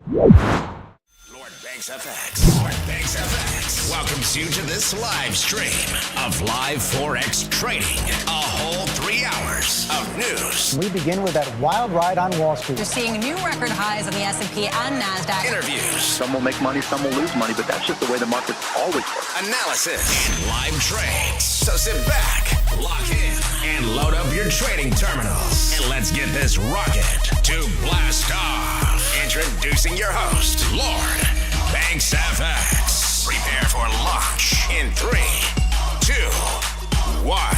Lord Banks FX. Lord Banks FX welcomes you to this live stream of live Forex trading. A whole 3 hours of news. We begin with that wild ride on Wall Street. You're seeing new record highs on the S&P and NASDAQ. Interviews. Some will make money, some will lose money, but that's just the way the markets always work. Analysis. And live trades. So sit back, lock in, and load up your trading terminals. And let's get this rocket to blast off. Introducing your host, Lord Banks FX. Prepare for launch in 3, 2, 1.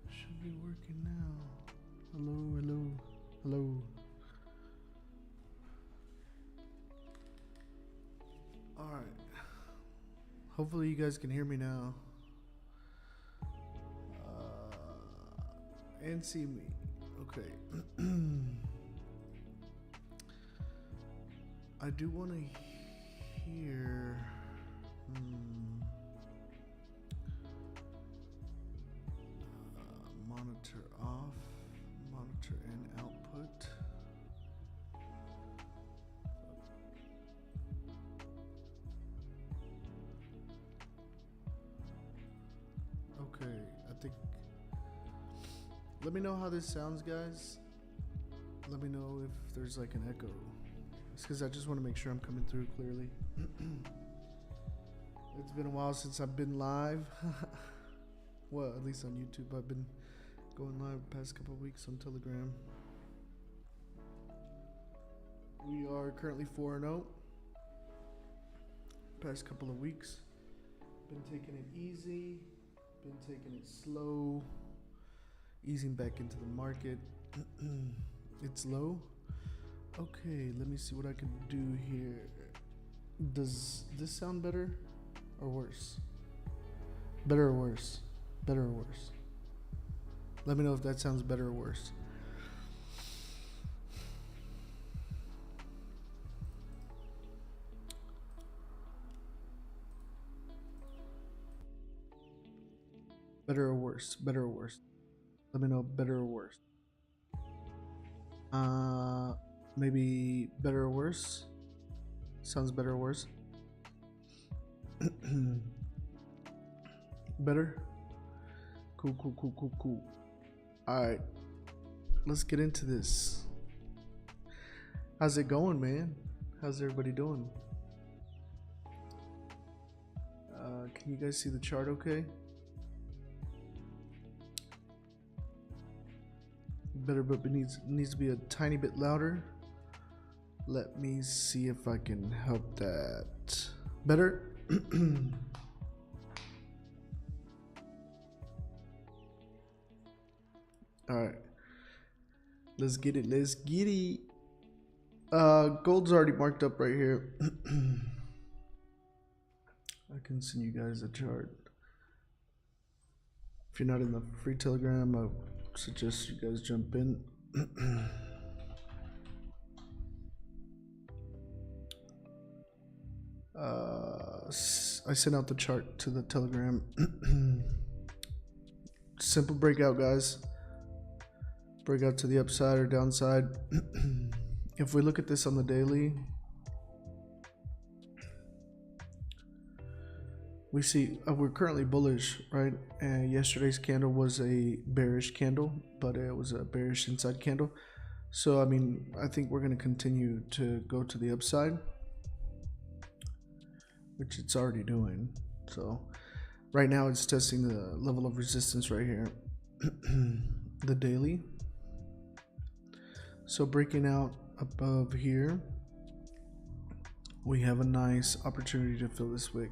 Should be working now. Hello. Alright. Hopefully you guys can hear me now. And see me. Okay. I do want to hear... monitor off, monitor and output. Okay, I think, let me know how this sounds, guys. Let me know if there's like an echo. It's because I just want to make sure I'm coming through clearly. It's been a while since I've been live. Well, at least on YouTube. I've been going live the past couple of weeks on Telegram. We are currently 4-0. Past couple of weeks. Been taking it easy. Been taking it slow. Easing back into the market. It's low. Okay, let me see what I can do here. Does this sound better or worse? Better or worse? Better or worse? Let me know if that sounds better or worse. Better or worse? Better or worse? Let me know better or worse. Maybe better or worse. Sounds better or worse. Better. Cool. All right, let's get into this. How's it going, man? How's everybody doing? Can you guys see the chart okay? Better, but it needs to be a tiny bit louder. Let me see if I can help that. Better? Alright. Let's get it. Gold's already marked up right here. I can send you guys a chart. If you're not in the free Telegram, I suggest you guys jump in. I sent out the chart to the Telegram. Simple breakout, guys. Breakout to the upside or downside. If we look at this on the daily, we see we're currently bullish, right? And yesterday's candle was a bearish candle, but it was a bearish inside candle. So I mean, I think we're going to continue to go to the upside, which it's already doing. So right now it's testing the level of resistance right here. The daily. So breaking out above here, we have a nice opportunity to fill this wick.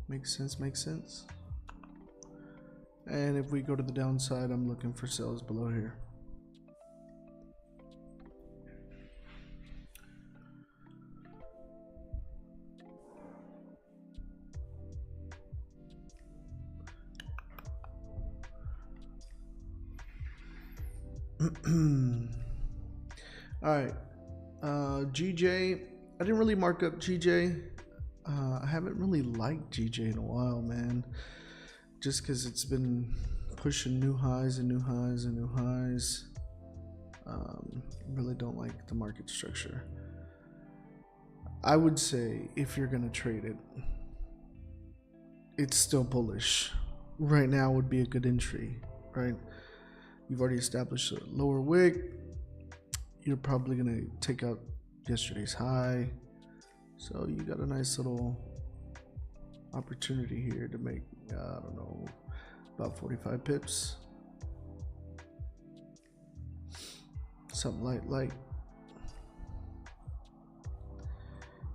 Makes sense. And if we go to the downside, I'm looking for sales below here. All right, GJ, I didn't really mark up GJ. I haven't really liked GJ in a while, man, just because it's been pushing new highs and new highs and new highs. Really don't like the market structure. I would say if you're gonna trade it, it's still bullish. Right now would be a good entry, right? You've already established a lower wick. You're probably gonna take out yesterday's high. So you got a nice little opportunity here to make, I don't know, about 45 pips. Something light.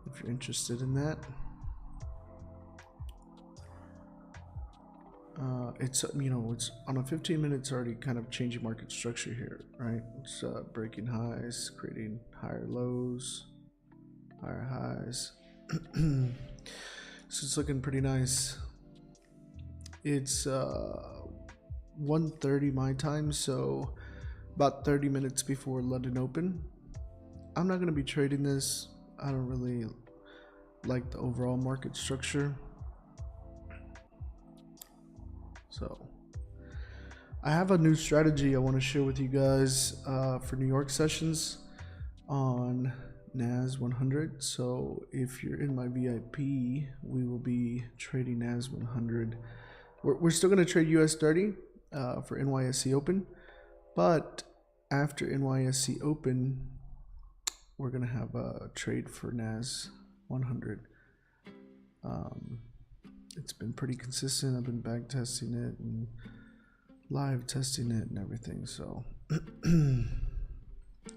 If you're interested in that. It's, you know, it's on a 15 minutes already kind of changing market structure here, right? It's breaking highs, creating higher lows, higher highs. So it's looking pretty nice. It's 1:30 my time, so about 30 minutes before London Open. I'm not going to be trading this. I don't really like the overall market structure. So I have a new strategy I want to share with you guys for New York sessions on NAS 100. So if you're in my VIP, we will be trading NAS 100. We're still going to trade US 30 for NYSE Open, but after NYSE Open, we're going to have a trade for NAS 100. It's been pretty consistent. I've been back testing it and live testing it and everything. So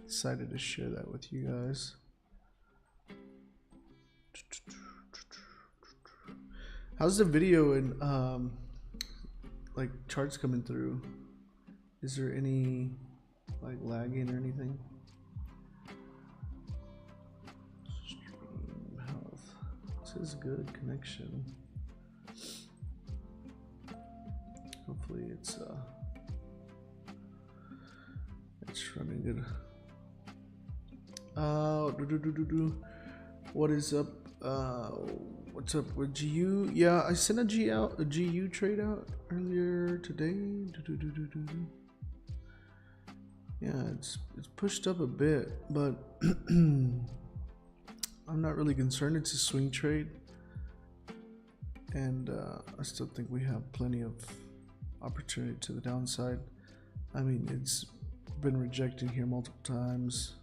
excited to share that with you guys. How's the video and like charts coming through? Is there any like lagging or anything? Stream health. This is good connection. Hopefully it's running good. What is up? What's up with GU? Yeah, I sent a GU trade out earlier today. Yeah, it's pushed up a bit, but I'm not really concerned. It's a swing trade, and I still think we have plenty of opportunity to the downside. I mean, it's been rejected here multiple times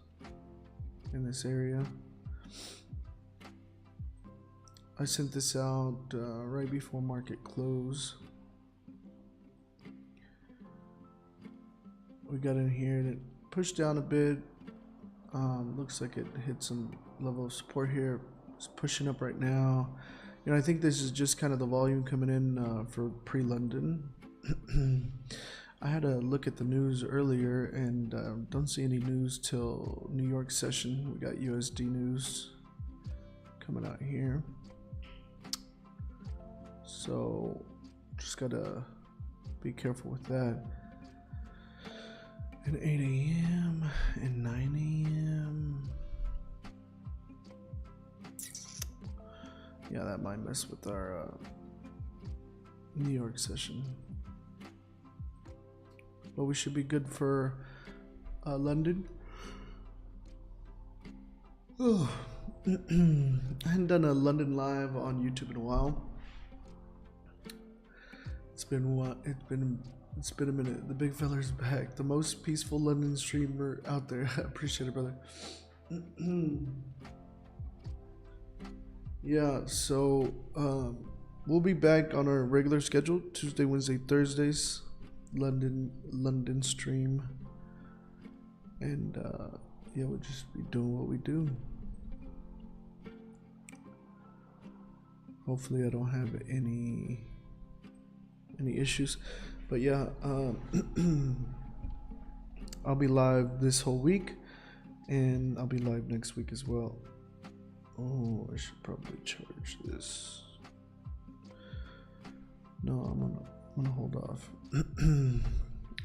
in this area. I sent this out right before market close. We got in here and it pushed down a bit. Looks like it hit some level of support here. It's pushing up right now. You know, I think this is just kind of the volume coming in for pre-London. I had a look at the news earlier and don't see any news till New York session. We got USD news coming out here. So just gotta be careful with that. And 8 a.m. and 9 a.m. Yeah, that might mess with our New York session. But we should be good for London. Oh. I hadn't done a London live on YouTube in a while. It's been a minute. The big fella's back. The most peaceful London streamer out there. I appreciate it, brother. Yeah, so we'll be back on our regular schedule, Tuesday, Wednesday, Thursdays, London stream, and yeah, we'll just be doing what we do. Hopefully, I don't have any issues, but yeah, I'll be live this whole week, and I'll be live next week as well. Oh, I should probably charge this. No, I'm gonna hold off.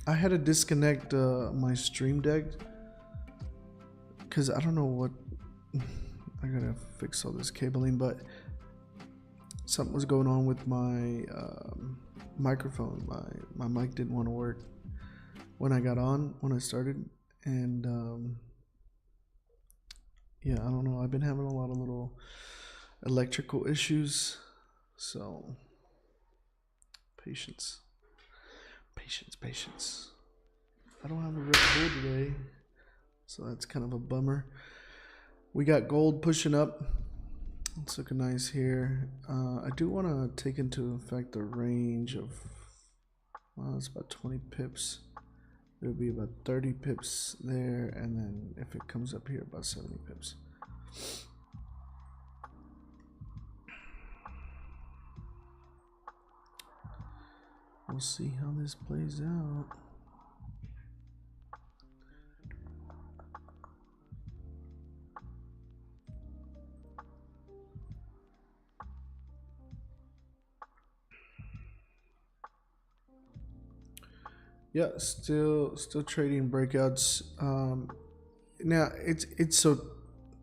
I had to disconnect my stream deck because I don't know what. I gotta fix all this cabling, but something was going on with my microphone. My mic didn't want to work when I started, and yeah, I don't know. I've been having a lot of little electrical issues, so patience. I don't have a Red Bull today, so that's kind of a bummer. We got gold pushing up. It's looking nice here. I do want to take into effect the range of, well, it's about 20 pips. It'll be about 30 pips there, and then if it comes up here, about 70 pips. We'll see how this plays out. Yeah, still trading breakouts. Now it's so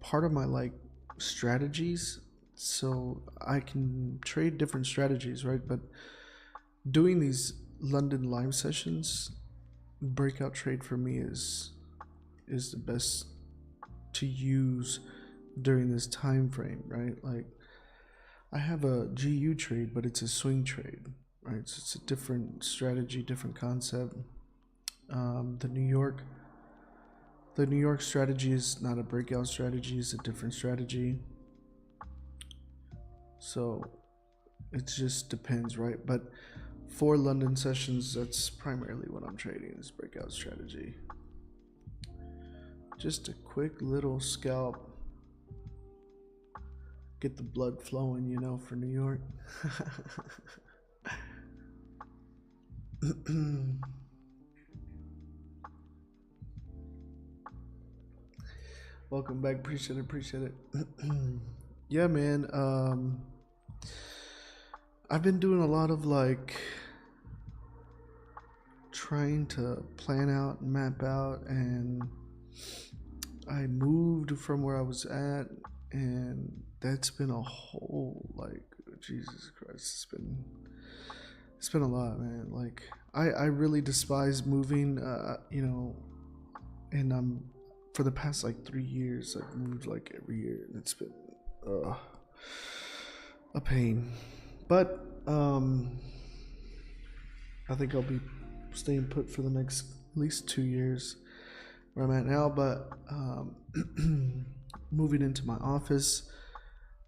part of my like strategies, so I can trade different strategies, right? But doing these London live sessions, breakout trade for me is the best to use during this time frame, right? Like I have a GU trade, but it's a swing trade, right? So it's a different strategy, different concept. The New York strategy is not a breakout strategy, it's a different strategy. So it just depends, right? But for London sessions, that's primarily what I'm trading, is breakout strategy. Just a quick little scalp. Get the blood flowing, you know, for New York. Welcome back. Appreciate it. Yeah, man. I've been doing a lot of like trying to plan out and map out, and I moved from where I was at and that's been a whole, like, Jesus Christ, it's been a lot, man. Like, I really despise moving, you know, and for the past like 3 years I've moved like every year, and it's been a pain. But I think I'll be staying put for the next at least 2 years where I'm at now. But moving into my office,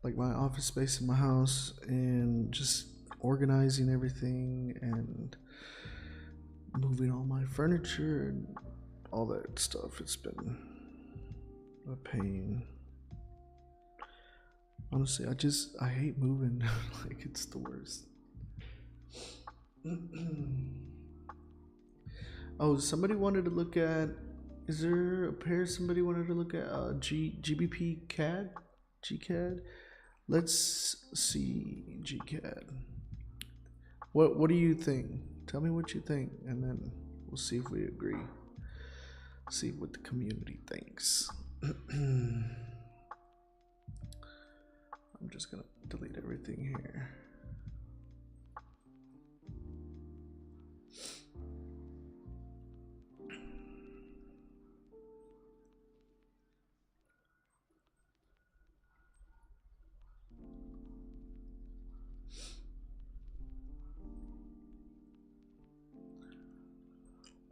like my office space in my house, and just organizing everything and moving all my furniture and all that stuff, it's been a pain. Honestly, I hate moving. Like, it's the worst. Oh, somebody wanted to look at, is there a pair somebody wanted to look at? GBP CAD? GCAD? Let's see GCAD. What do you think? Tell me what you think, and then we'll see if we agree. See what the community thinks. I'm just gonna delete everything here.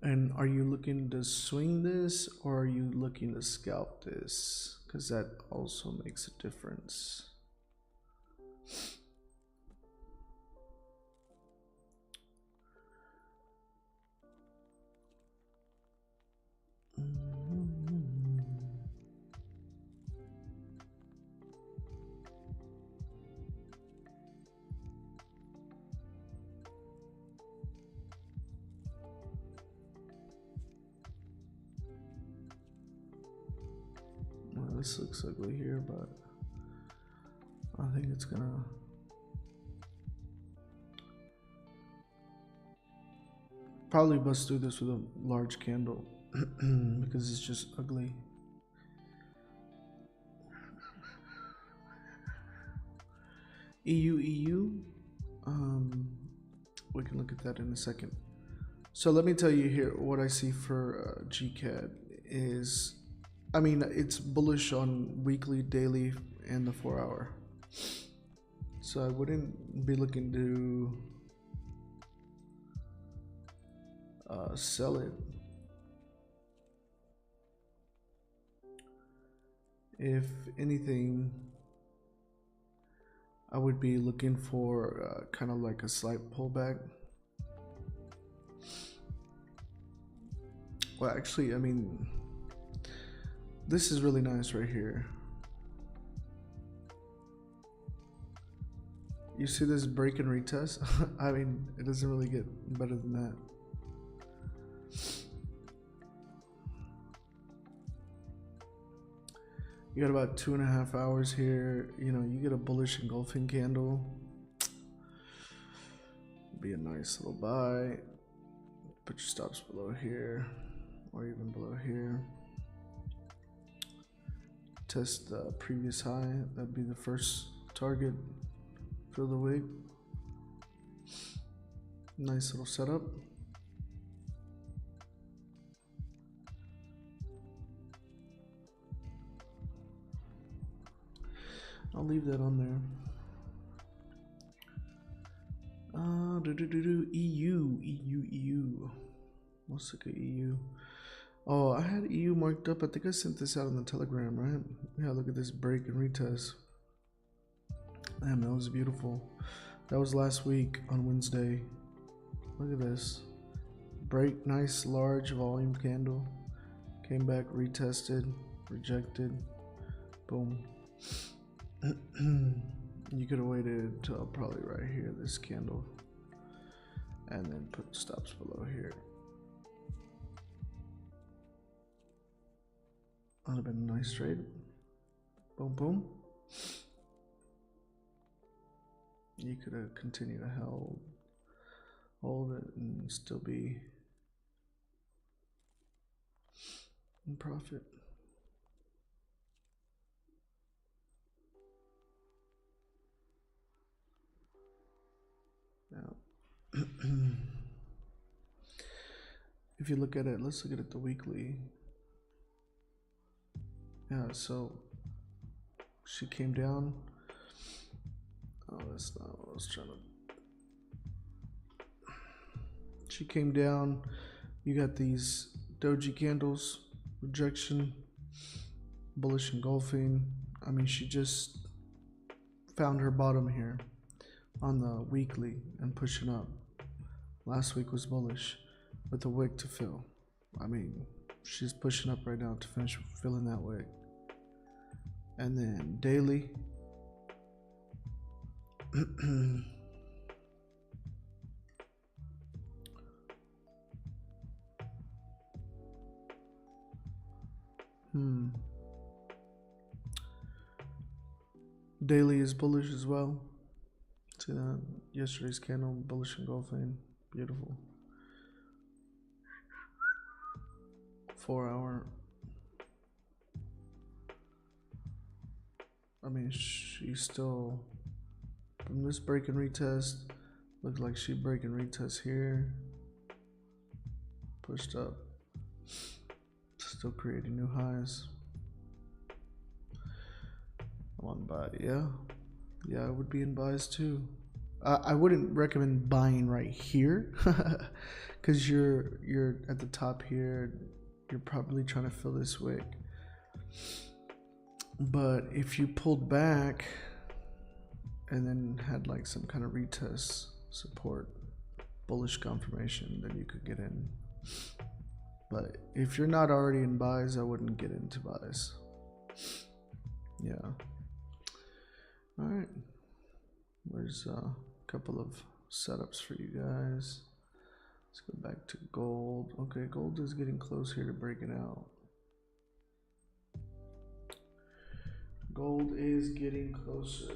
And are you looking to swing this, or are you looking to scalp this? Because that also makes a difference. Well, this looks ugly here, but I think it's gonna probably bust through this with a large candle because it's just ugly. EU, we can look at that in a second. So let me tell you here what I see for GCAD is, I mean, it's bullish on weekly, daily, and the 4 hour. So I wouldn't be looking to sell it. If anything, I would be looking for kind of like a slight pullback. Well, actually, I mean, this is really nice right here. You see this break and retest? I mean, it doesn't really get better than that. You got about 2.5 hours here. You know, you get a bullish engulfing candle. Be a nice little buy. Put your stops below here, or even below here. Test the previous high. That'd be the first target. Fill the wick. Nice little setup. I'll leave that on there. EU. Let's look at EU. Oh, I had EU marked up. I think I sent this out on the Telegram, right? Yeah, look at this break and retest. Damn, that was beautiful. That was last week on Wednesday. Look at this. Break, nice large volume candle. Came back, retested, rejected. Boom. You could have waited till probably right here, this candle, and then put stops below here. That'd have been a nice trade. Boom, boom. You could have continued to hold it and still be in profit. If you look at it, let's look at it the weekly. Yeah, so she came down. Oh, that's not what I was trying to. She came down. You got these doji candles, rejection, bullish engulfing. I mean, she just found her bottom here on the weekly and pushing up. Last week was bullish with a wick to fill. I mean, she's pushing up right now to finish filling that wick. And then daily. Daily is bullish as well. See that? Yesterday's candle, bullish engulfing. Beautiful. 4 hour. I mean, she's still, from this break and retest, looked like she break and retest here. Pushed up. Still creating new highs. I'm on buy, yeah. Yeah, I would be in buys too. I wouldn't recommend buying right here, because you're at the top here. You're probably trying to fill this wick. But if you pulled back and then had like some kind of retest support, bullish confirmation, then you could get in. But if you're not already in buys, I wouldn't get into buys. Yeah. All right. There's a couple of setups for you guys. Let's go back to gold. Okay, gold is getting close here to breaking out. Gold is getting closer.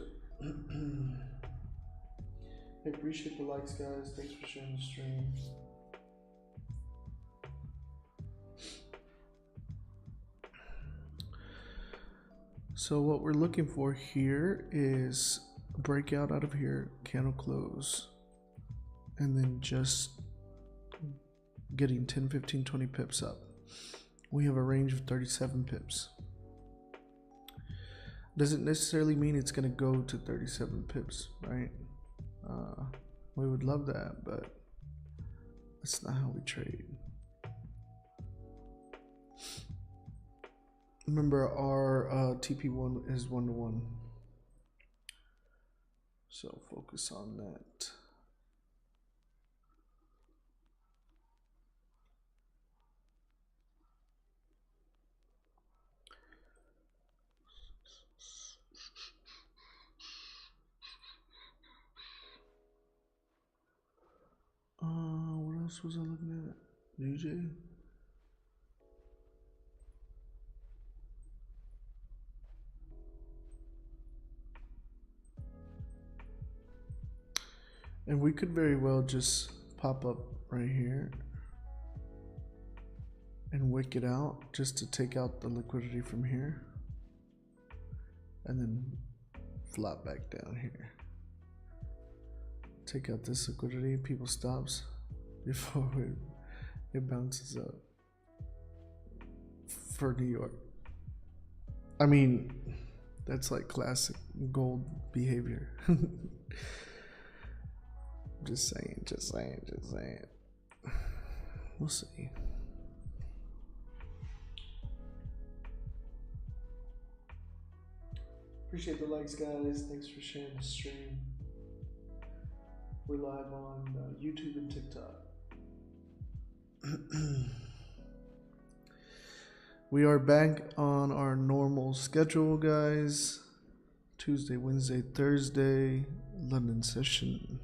I appreciate the likes, guys. Thanks for sharing the stream. So what we're looking for here is a breakout out of here, candle close, and then just getting 10, 15, 20 pips up. We have a range of 37 pips. Doesn't necessarily mean it's going to go to 37 pips, right? We would love that, but that's not how we trade. Remember, our TP1 is 1-to-1, so focus on that. What else was I looking at? DJ? And we could very well just pop up right here and wick it out just to take out the liquidity from here. And then flop back down here. Take out this liquidity, people stops before it bounces up for New York. I mean, that's like classic gold behavior. Just saying. We'll see. Appreciate the likes, guys. Thanks for sharing the stream. We're live on YouTube and TikTok. We are back on our normal schedule, guys. Tuesday, Wednesday, Thursday, London session.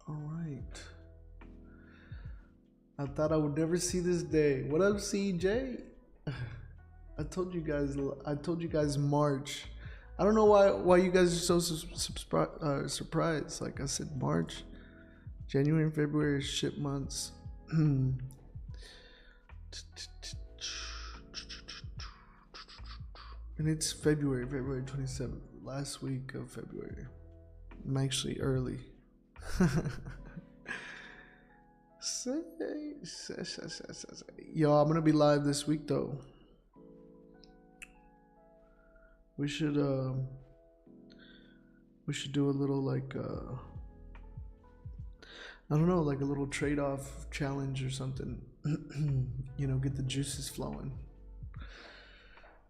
All right. I thought I would never see this day. What up, CJ? I told you guys March. I don't know why you guys are so surprised. Like I said, March, January, and February are shit months. And it's February 27th, last week of February. I'm actually early. Yo, I'm gonna be live this week though. We should do a little like I don't know, like a little trade-off challenge or something. You know, get the juices flowing.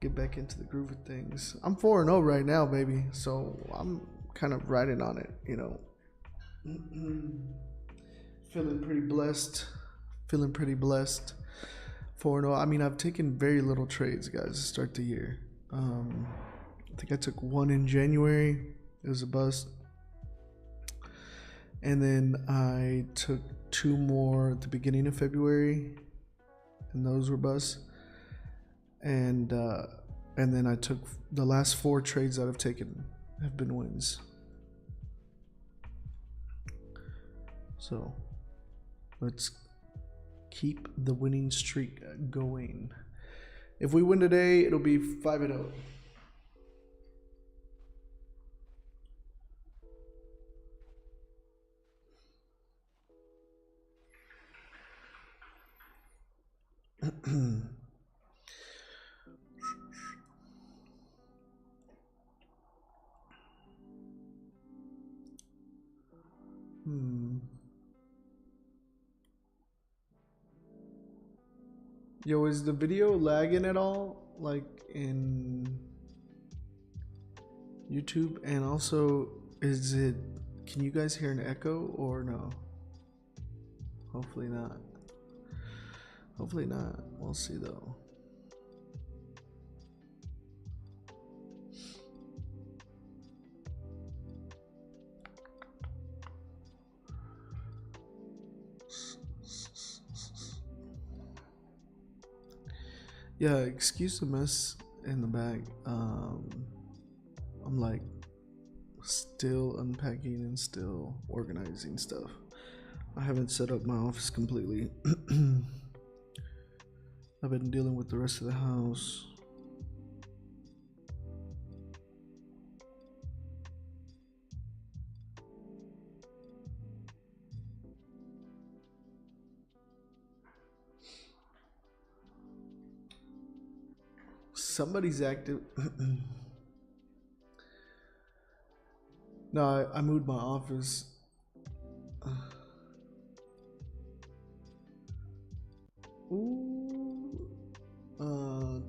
Get back into the groove of things. I'm 4-0 right now, baby. So I'm kind of riding on it, you know. Feeling pretty blessed. 4-0. I mean, I've taken very little trades, guys, to start the year. I think I took one in January. It was a bust. And then I took 2 more at the beginning of February, and those were busts. And then I took the last 4 trades that I've taken have been wins. So let's keep the winning streak going. If we win today, it'll be 5-0. Yo, is the video lagging at all? Like in YouTube? And also, can you guys hear an echo or no? Hopefully not. We'll see though. Yeah, excuse the mess in the back. I'm like still unpacking and still organizing stuff. I haven't set up my office completely. I've been dealing with the rest of the house. Somebody's active. No, I moved my office. Ooh.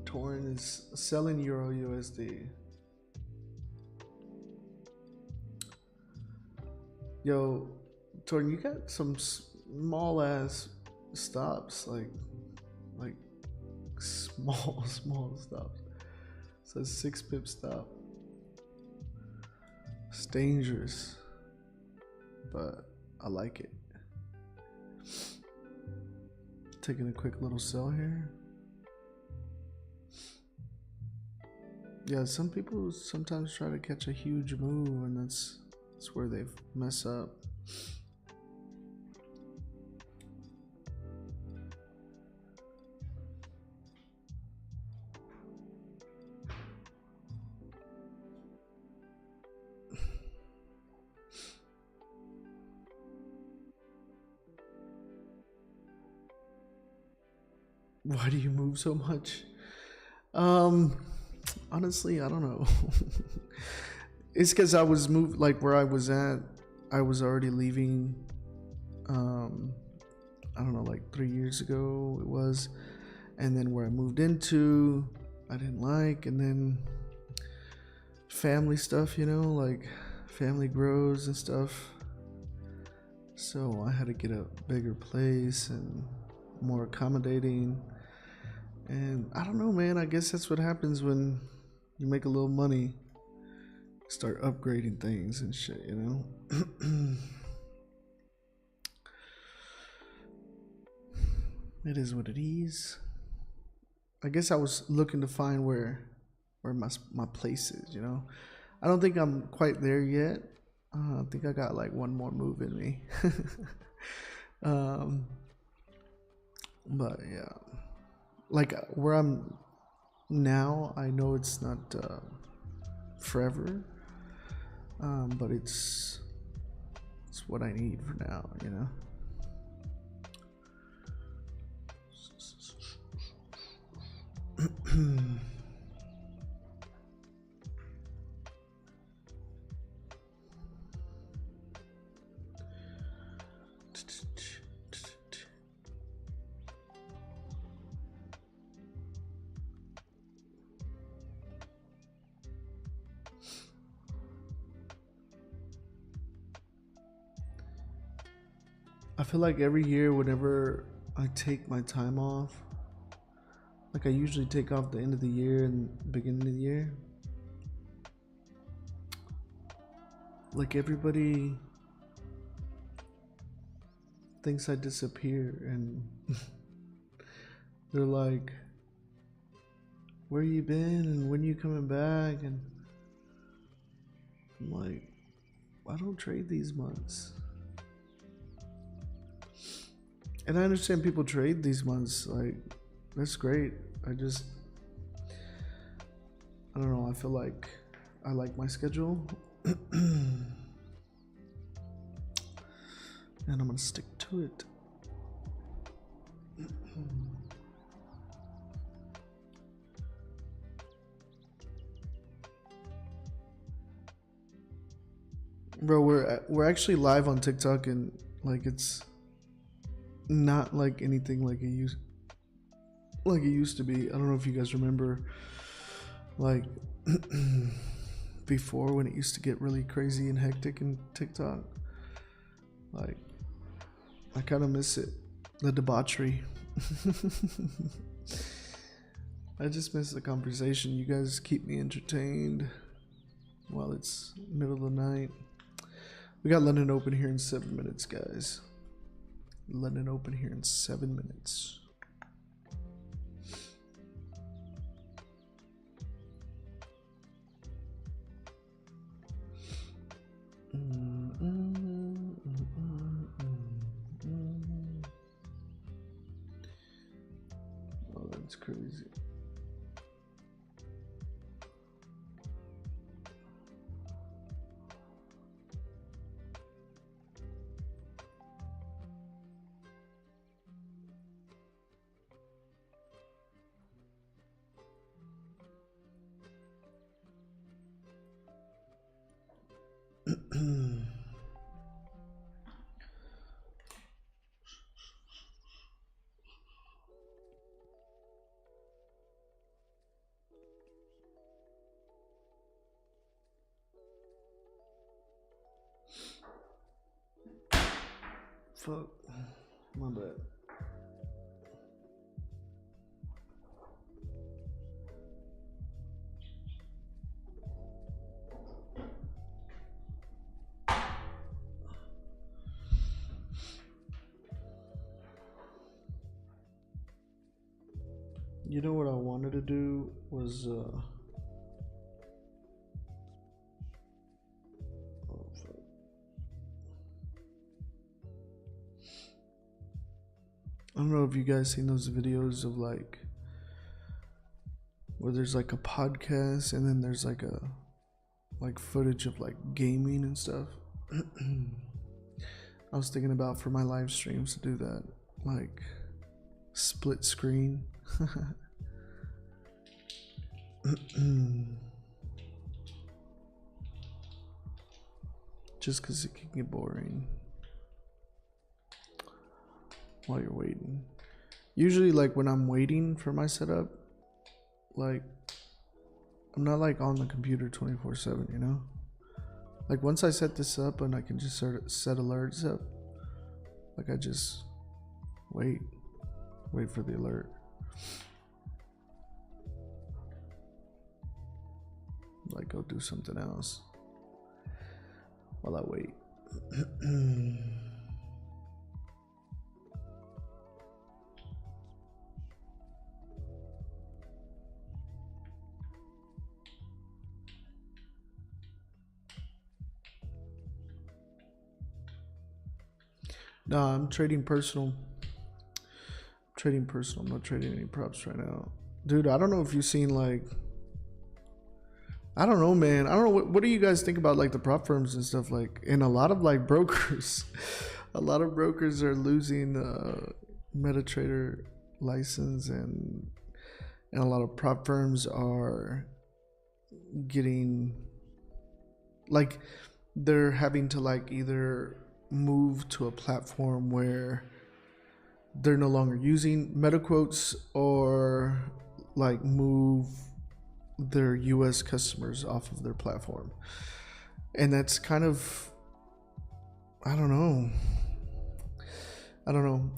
Torrent is selling Euro USD. Yo, Torrent, you got some small ass stops, like small stops. So 6 pip stop. It's dangerous, but I like it. Taking a quick little sell here. Yeah, some people sometimes try to catch a huge move, and that's where they mess up. Why do you move so much? Honestly, I don't know. It's because I was moved, like where I was at, I was already leaving. I don't know, like 3 years ago it was. And then where I moved into, I didn't like. And then family stuff, you know, like family grows and stuff. So I had to get a bigger place and more accommodating. And I don't know, man, I guess that's what happens when you make a little money. Start upgrading things and shit, you know? It is what it is. I guess I was looking to find where my place is, you know. I don't think I'm quite there yet. I think I got like one more move in me. But yeah, like where I'm now, I know it's not forever, but it's what I need for now, you know. I feel like every year, whenever I take my time off, like I usually take off the end of the year and beginning of the year, like everybody thinks I disappear, and they're like, where you been and when you coming back? And I'm like, I don't trade these months. And I understand people trade these months, like that's great. I don't know, I feel like I like my schedule. And I'm gonna stick to it. Bro, we're actually live on TikTok, and like it's not like anything like it used to be. I don't know if you guys remember, like before, when it used to get really crazy and hectic in TikTok. Like I kind of miss it, the debauchery. I just miss the conversation. You guys keep me entertained while it's middle of the night. We got London Open here in 7 minutes, guys. London Open here in 7 minutes. Oh, that's crazy. Fuck, my bad. You know what I wanted to do was oh, fuck. I don't know if you guys seen those videos of like where there's like a podcast and then there's like a footage of like gaming and stuff. I was thinking about for my live streams to do that, like split screen. Just because it can get boring while you're waiting. Usually, like when I'm waiting for my setup, like I'm not like on the computer 24/7, you know? Like once I set this up and I can just set alerts up, like I just wait for the alert. Like go do something else while I wait. No, I'm trading personal. Trading personal. I'm not trading any props right now. Dude, I don't know if you've seen like, I don't know, man. I don't know. What do you guys think about like the prop firms and stuff like, and a lot of like brokers, a lot of brokers are losing MetaTrader license, and a lot of prop firms are getting like, they're having to like either move to a platform where they're no longer using meta quotes, or like move their US customers off of their platform. And that's kind of, I don't know.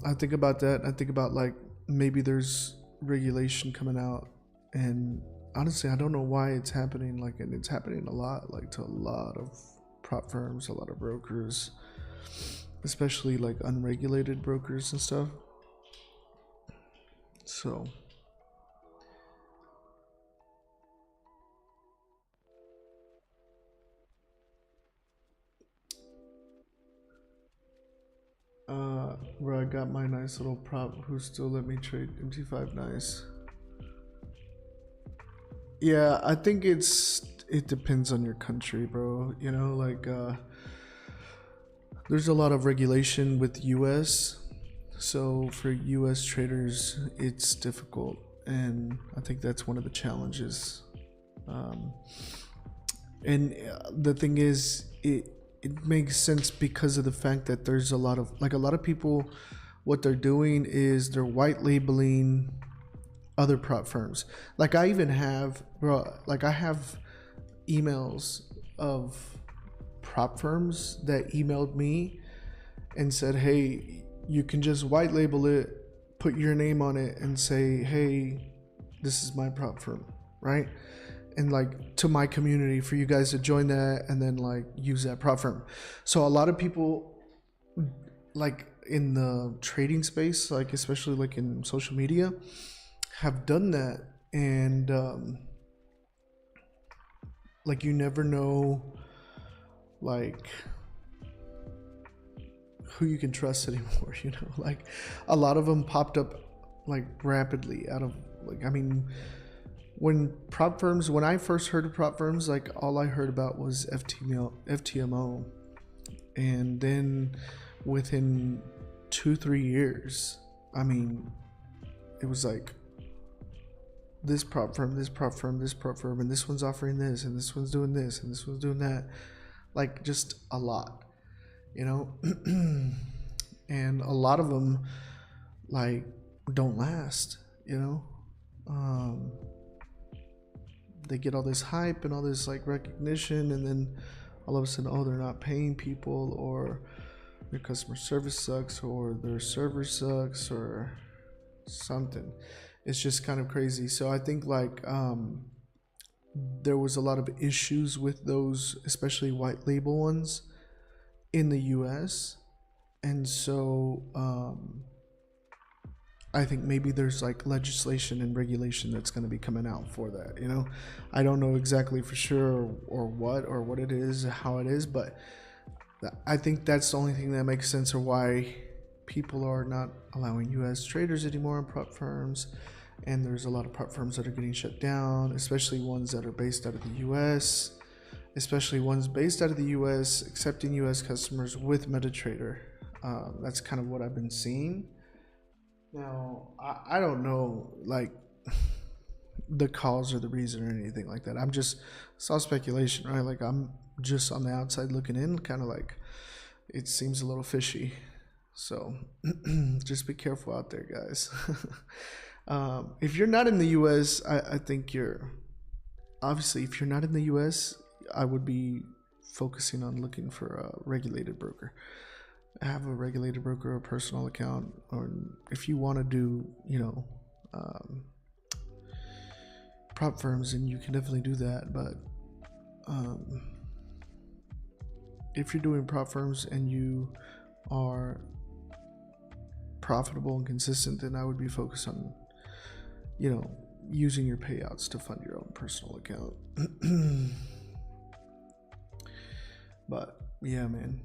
I think about that. I think about like maybe there's regulation coming out, and honestly I don't know why it's happening, like, and it's happening a lot, like to a lot of prop firms, a lot of brokers, especially like unregulated brokers and stuff. So bro, I got my nice little prop who still let me trade MT5. Nice. Yeah, I think it depends on your country, bro. You know, like there's a lot of regulation with US, so for US traders it's difficult, and I think that's one of the challenges. And the thing is, it makes sense because of the fact that there's a lot of people, what they're doing is they're white labeling other prop firms. Like I even have, bro, like I have emails of prop firms that emailed me and said, hey, you can just white label it, put your name on it, and say, hey, this is my prop firm, right? And like to my community for you guys to join that and then like use that prop firm. So a lot of people like in the trading space, like especially like in social media, have done that. And like you never know like who you can trust anymore, you know. Like a lot of them popped up like rapidly out of like, I mean, when I first heard of prop firms, like all I heard about was FTMO, and then within 2-3 years, I mean, it was like this prop firm, this prop firm, this prop firm, and this one's offering this, and this one's doing this, and this one's doing that, like just a lot, you know. And a lot of them like don't last, you know. They get all this hype and all this like recognition, and then all of a sudden, oh, they're not paying people, or their customer service sucks, or their server sucks, or something. It's just kind of crazy. So I think like there was a lot of issues with those, especially white label ones in the US. And so I think maybe there's like legislation and regulation that's going to be coming out for that, you know. I don't know exactly for sure or what it is, how it is, but I think that's the only thing that makes sense, or why people are not allowing US traders anymore in prop firms. And there's a lot of prop firms that are getting shut down, especially ones that are based out of the US, accepting US customers with MetaTrader. That's kind of what I've been seeing. Now, I don't know, like, the cause or the reason or anything like that. It's all speculation, right? Like, I'm just on the outside looking in, kind of like, it seems a little fishy. So, just be careful out there, guys. If you're not in the US, I think obviously, if you're not in the US, I would be focusing on looking for a regulated broker. Have a regulated broker, a personal account, or if you want to do, you know, prop firms, and you can definitely do that. But if you're doing prop firms and you are profitable and consistent, then I would be focused on, you know, using your payouts to fund your own personal account. But yeah, man.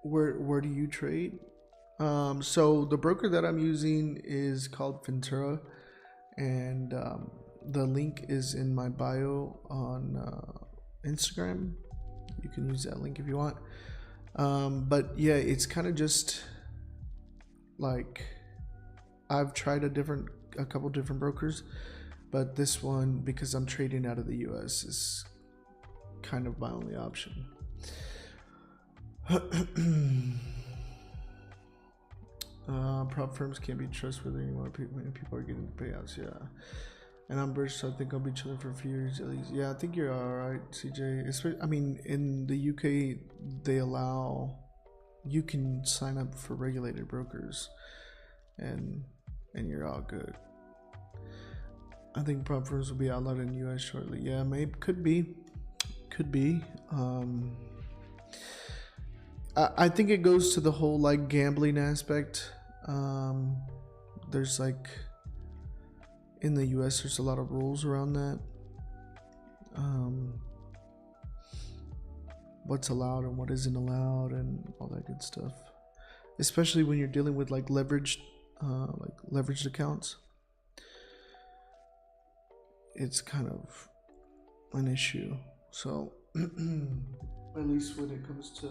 where do you trade? So the broker that I'm using is called Ventura, and the link is in my bio on Instagram. You can use that link if you want. But yeah, it's kind of just like I've tried a couple different brokers, but this one, because I'm trading out of the US, is kind of my only option. Prop firms can't be trustworthy anymore. People are getting payouts, yeah. And I'm British, so I think I'll be chilling for a few years at least. Yeah, I think you're alright, CJ. I mean, in the UK, you can sign up for regulated brokers, and you're all good. I think prop firms will be outlawed in the US shortly. Yeah, maybe, could be. I think it goes to the whole like gambling aspect. There's like in the US there's a lot of rules around that. What's allowed and what isn't allowed and all that good stuff. Especially when you're dealing with like leveraged accounts. It's kind of an issue. So at least when it comes to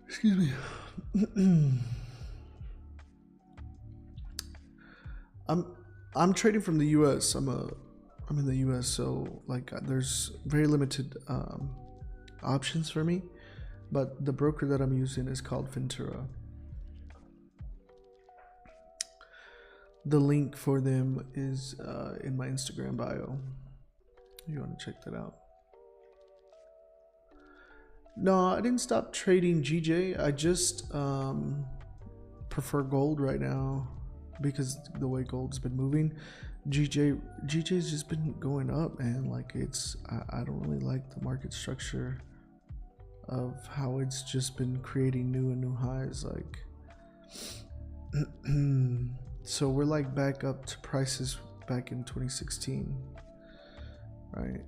excuse me. I'm trading from the US. I'm in the US, so like there's very limited options for me, but the broker that I'm using is called Ventura. The link for them is in my Instagram bio. You want to check that out. No, I didn't stop trading GJ. I just prefer gold right now because the way gold's been moving. GJ's just been going up, man. Like I don't really like the market structure of how it's just been creating new highs. Like so we're like back up to prices back in 2016, right?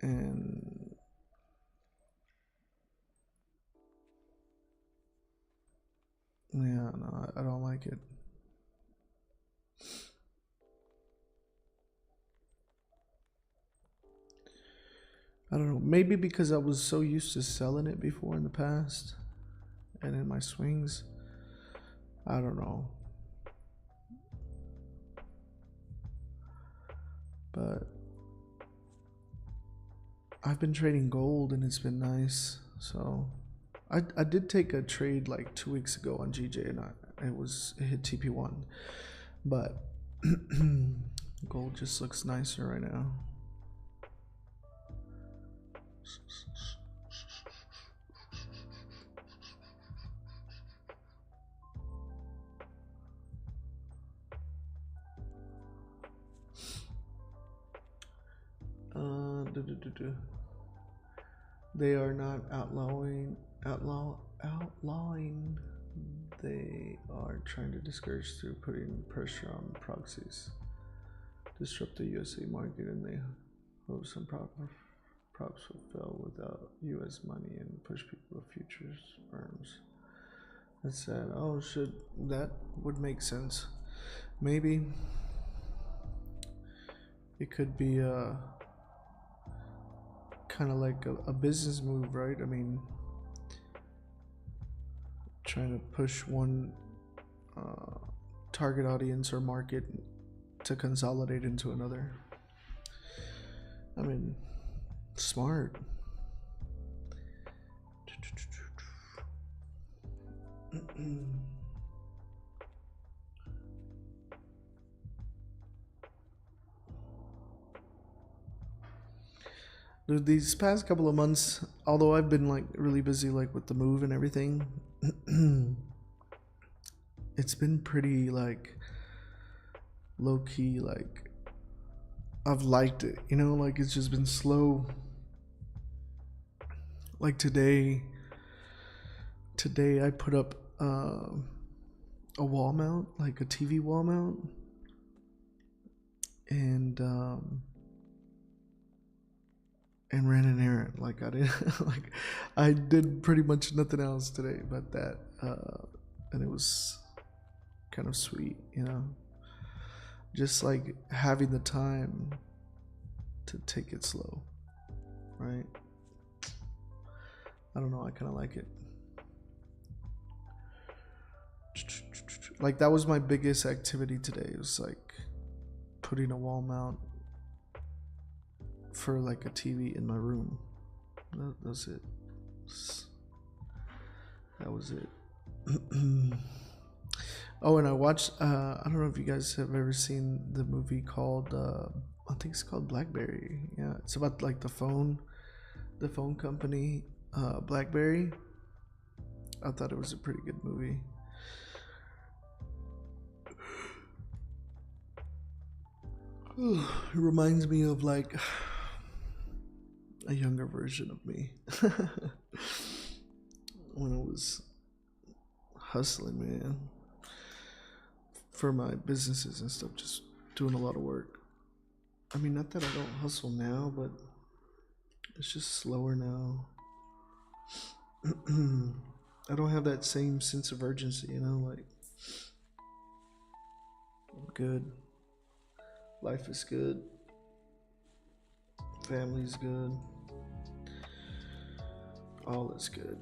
And yeah, no, I don't like it. I don't know, maybe because I was so used to selling it before in the past and in my swings. I don't know. But I've been trading gold and it's been nice. So I did take a trade like 2 weeks ago on GJ and it hit TP1. But gold just looks nicer right now. They are not outlawing. They are trying to discourage through putting pressure on proxies, disrupt the USA market, and they hope some props will fail without US money and push people to futures firms. That's sad. Oh, that would make sense. Maybe it could be kind of like a business move, right? I mean, trying to push one target audience or market to consolidate into another. I mean, smart. Dude, these past couple of months, although I've been like really busy like with the move and everything, it's been pretty like low key. Like I've liked it, you know, like it's just been slow. Like today I put up a wall mount, like a TV wall mount, and and ran an errand. Like I did, like I did pretty much nothing else today but that, and it was kind of sweet, you know, just like having the time to take it slow, right? I don't know, I kind of like it. Like that was my biggest activity today. It was like putting a wall mount for like a TV in my room. That's it. That was it. Oh, and I watched, I don't know if you guys have ever seen the movie called, I think it's called BlackBerry. Yeah, it's about like the phone company, BlackBerry. I thought it was a pretty good movie. It reminds me of like a younger version of me when I was hustling, man, for my businesses and stuff, just doing a lot of work. I mean, not that I don't hustle now, but it's just slower now. I don't have that same sense of urgency, you know, like I'm good. Life is good. Family's good. All is good.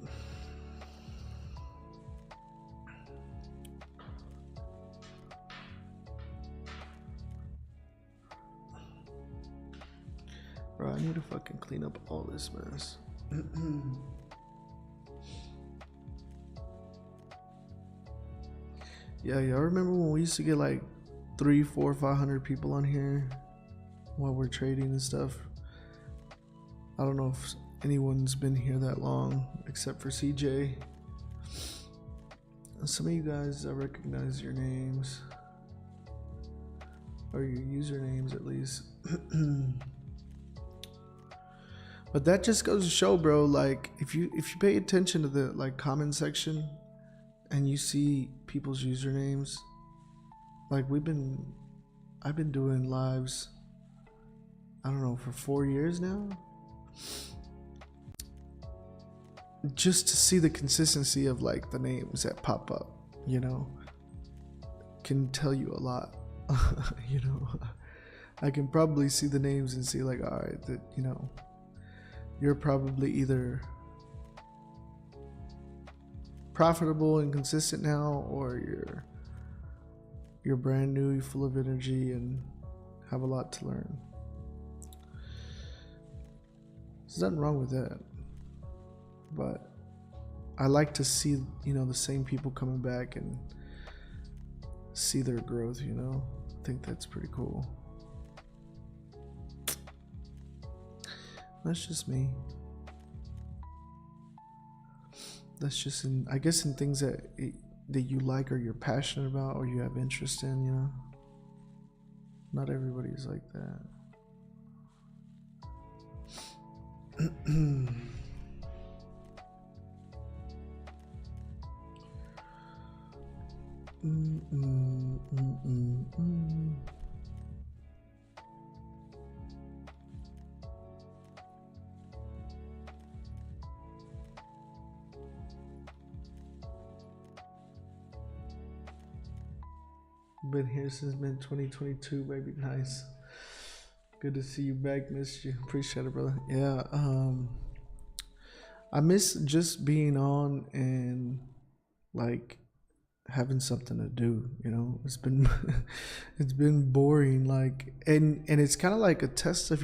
Bro, I need to fucking clean up all this mess. Yeah, y'all remember when we used to get like 300, 400, 500 people on here while we're trading and stuff? I don't know if anyone's been here that long except for CJ. Some of you guys, I recognize your names, or your usernames at least. But that just goes to show, bro, like if you pay attention to the like comment section and you see people's usernames, like I've been doing lives, I don't know, for 4 years now. Just to see the consistency of like the names that pop up, you know, can tell you a lot. You know, I can probably see the names and see like, all right, that, you know, you're probably either profitable and consistent now, or you're brand new, you're full of energy and have a lot to learn. There's nothing wrong with that, but I like to see, you know, the same people coming back and see their growth, you know. I think that's pretty cool. That's just me. That's just I guess in things that you like or you're passionate about or you have interest in, you know. Not everybody's like that. Been here since mid 2022, baby. Nice. Good to see you back. Missed you. Appreciate it, brother. Yeah. I miss just being on and like having something to do, you know. It's been it's been boring, like, and it's kind of like a test of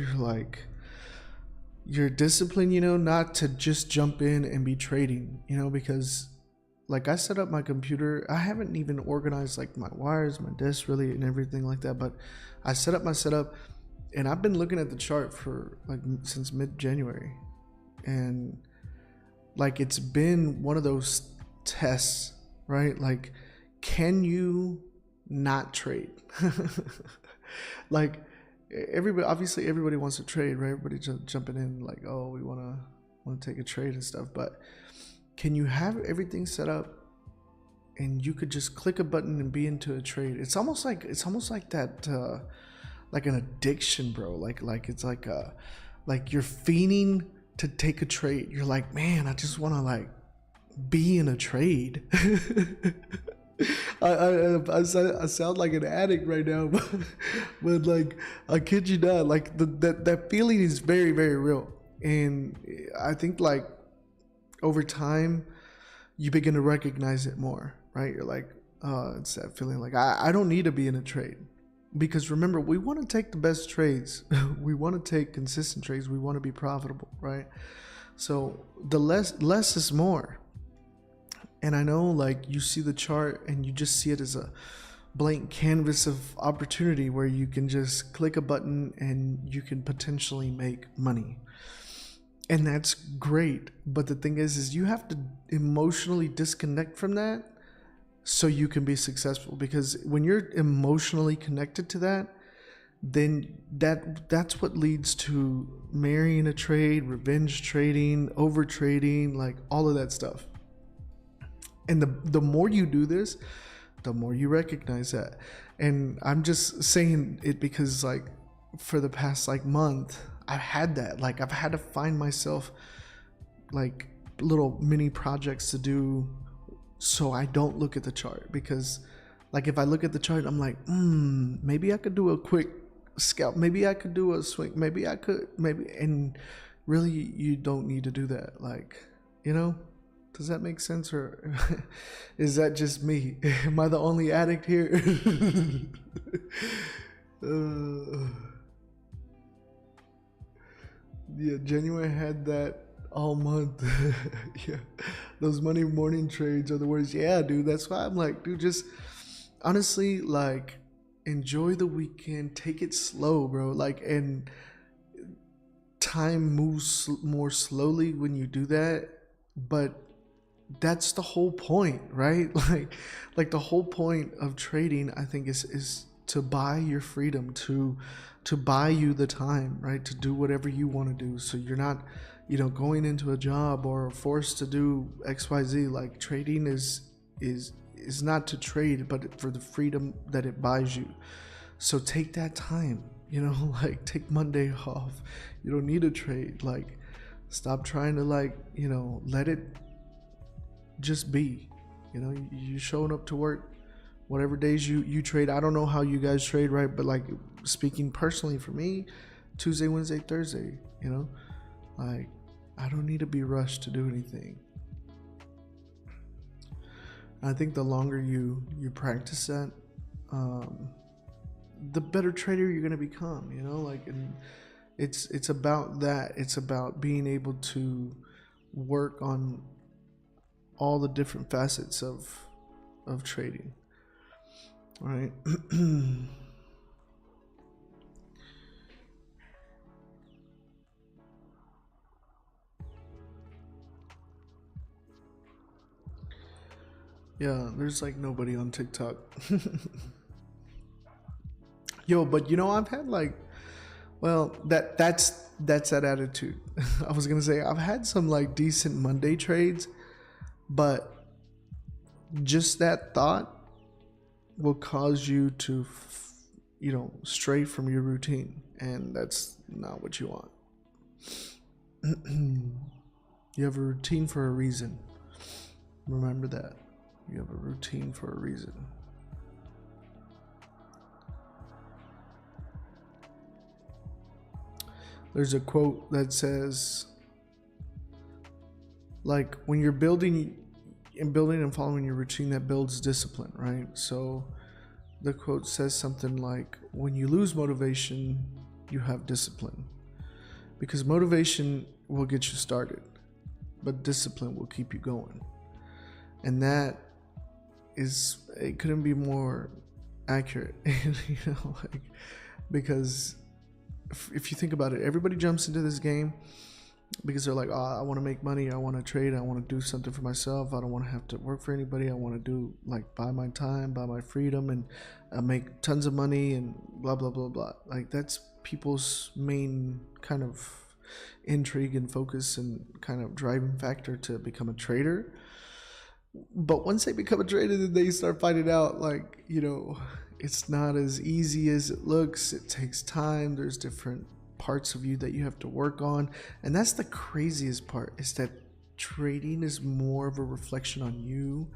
your discipline, you know, not to just jump in and be trading, you know, because like I set up my computer. I haven't even organized like my wires, my desk really, and everything like that, but I set up my setup and I've been looking at the chart for like since mid-January, and like it's been one of those tests, right? Like, can you not trade? Like everybody wants to trade, right? Everybody jumping in like, oh, we want to take a trade and stuff, but can you have everything set up and you could just click a button and be into a trade? It's almost like that, like an addiction, bro. Like it's like like you're fiending to take a trade. You're like, man, I just want to like be in a trade. I sound like an addict right now, but like, I kid you not, like that feeling is very, very real. And I think like over time, you begin to recognize it more, right? You're like, it's that feeling like I don't need to be in a trade. Because remember, we want to take the best trades. We want to take consistent trades. We want to be profitable, right? So the less is more. And I know like you see the chart and you just see it as a blank canvas of opportunity where you can just click a button and you can potentially make money. And that's great. But the thing is you have to emotionally disconnect from that so you can be successful. Because when you're emotionally connected to that, then that's what leads to marrying a trade, revenge trading, over trading, like all of that stuff. And the more you do this, the more you recognize that. And I'm just saying it because like for the past like month, I've had that. Like I've had to find myself like little mini projects to do so I don't look at the chart. Because like if I look at the chart, I'm like, maybe I could do a quick scalp. Maybe I could do a swing. Maybe. And really you don't need to do that. Like, you know? Does that make sense, or is that just me? Am I the only addict here? Yeah, January had that all month. Yeah, those Monday morning trades are the worst. Yeah, dude, that's why I'm like, dude, just honestly, like, enjoy the weekend. Take it slow, bro. Like, and time moves more slowly when you do that, but that's the whole point, right? Like the whole point of trading, I think, is to buy your freedom, to buy you the time, right? To do whatever you want to do. So you're not, going into a job or forced to do XYZ. Like trading is not to trade, but for the freedom that it buys you. So take that time, like take Monday off. You don't need to trade. Like stop trying to let it just be. You showing up to work whatever days you trade. I don't know how you guys trade, right? But like speaking personally for me, Tuesday, Wednesday, Thursday, like I don't need to be rushed to do anything. I think the longer you practice that, the better trader you're going to become, and it's about that. It's about being able to work on all the different facets of trading. All right. Yeah, there's like nobody on TikTok. Yo, but I've had that's that attitude. I was gonna say I've had some like decent Monday trades, but just that thought will cause you to stray from your routine, and that's not what you want. You have a routine for a reason. Remember that. You have a routine for a reason. There's a quote that says, like, when you're building and following your routine, that builds discipline, right? So the quote says something like, when you lose motivation, you have discipline. Because motivation will get you started, but discipline will keep you going. And that it couldn't be more accurate, because if you think about it, everybody jumps into this game because they're like, I want to make money, I want to trade, I want to do something for myself, I don't want to have to work for anybody, I want to do buy my time, buy my freedom, and make tons of money and blah blah blah blah. Like that's people's main kind of intrigue and focus and kind of driving factor to become a trader. But once they become a trader, then they start finding out it's not as easy as it looks. It takes time. There's different parts of you that you have to work on. And that's the craziest part, is that trading is more of a reflection on you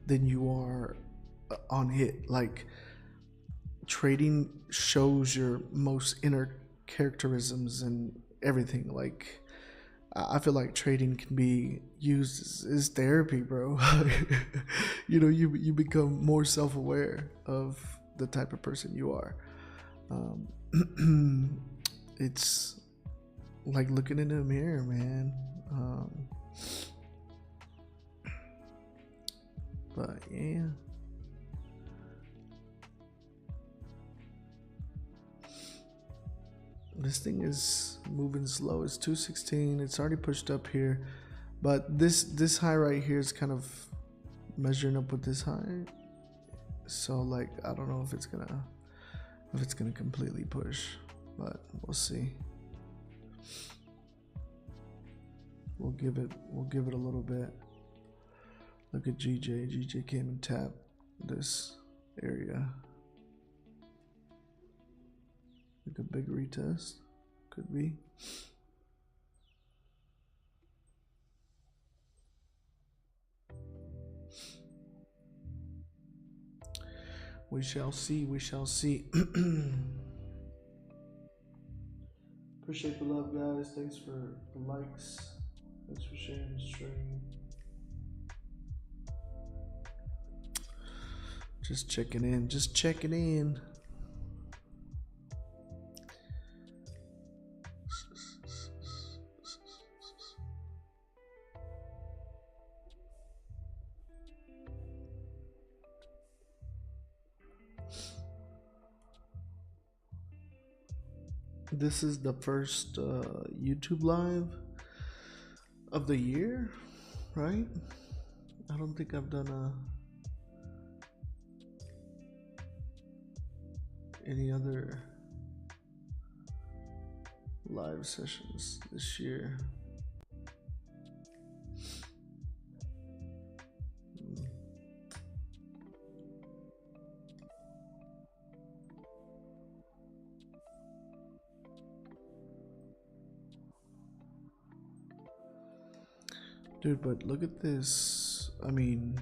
than you are on it. Like, trading shows your most inner characterisms and everything. Like, I feel like trading can be used as therapy, bro. You know, you become more self-aware of the type of person you are. It's like looking in a mirror, man. But yeah. This thing is moving slow. It's 216. It's already pushed up here, but this high right here is kind of measuring up with this high. So like, I don't know if it's gonna completely push, but we'll see. We'll give it a little bit. Look at GJ. GJ came and tapped this area. Like a big retest, could be. We shall see. We shall see. Appreciate the love, guys. Thanks for the likes. Thanks for sharing the stream. Just checking in. Just checking in. This is the first YouTube live of the year, right? I don't think I've done any other live sessions this year. Dude, but look at this. I mean,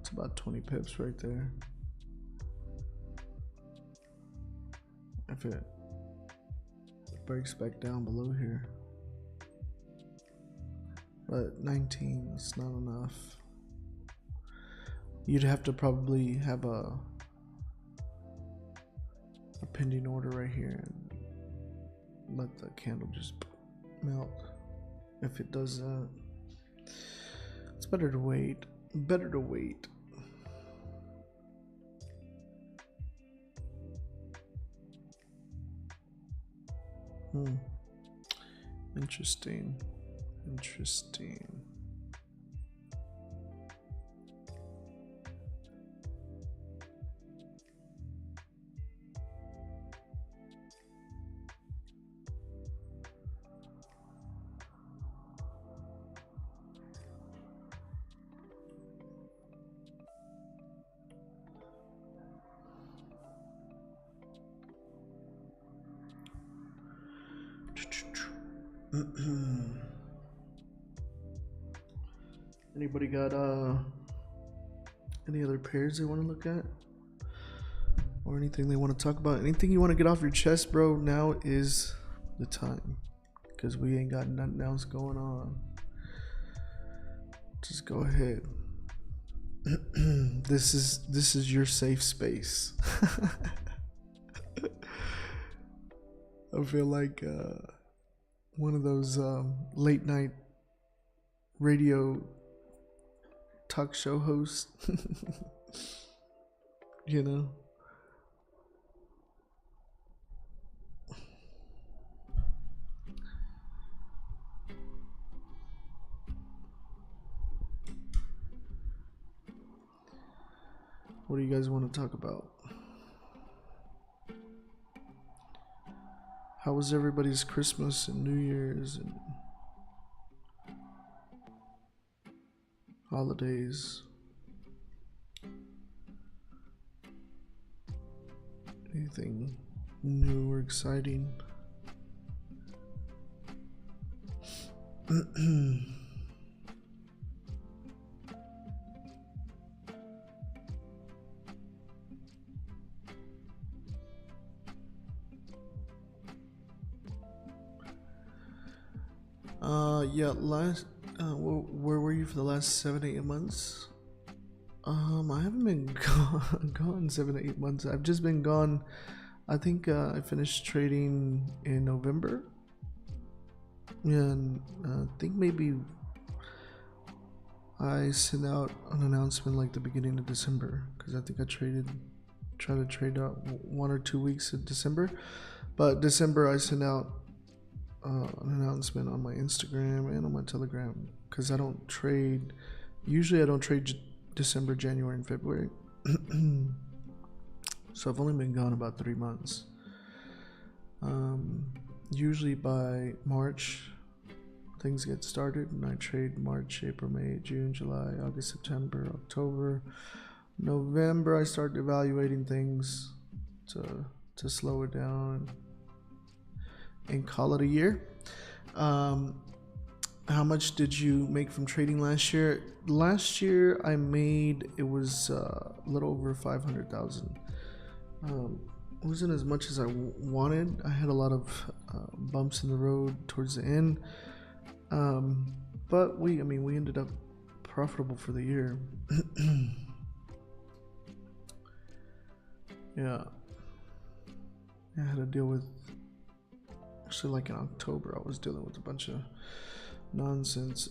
it's about 20 pips right there. If it breaks back down below here. But 19 is not enough. You'd have to probably have a pending order right here and let the candle just melt. If it does that, it's better to wait. Better to wait. Interesting. Interesting. Anybody got any other pairs they want to look at? Or anything they want to talk about? Anything you want to get off your chest, bro? Now is the time. Because we ain't got nothing else going on. Just go ahead. This is your safe space. I feel like one of those late night radio talk show hosts. You know? What do you guys want to talk about? How was everybody's Christmas and New Year's and holidays? Anything new or exciting. Yeah, where were you for the last 7-8 months? I haven't been gone 7-8 months. I've just been gone. I think I finished trading in November. Yeah, and I think maybe I sent out an announcement like the beginning of December, because I think I tried to trade out 1 or 2 weeks in December. But December I sent out an announcement on my Instagram and on my Telegram, because I don't trade. Usually I don't trade December, January, and February. So I've only been gone about 3 months. Usually by March things get started, and I trade March, April, May, June, July, August, September, October, November. I start evaluating things to slow it down and call it a year. How much did you make from trading last year? Last year I made, it was a little over 500,000. It wasn't as much as I wanted. I had a lot of bumps in the road towards the end, but we ended up profitable for the year. Yeah, I had to deal with, actually, like in October I was dealing with a bunch of nonsense.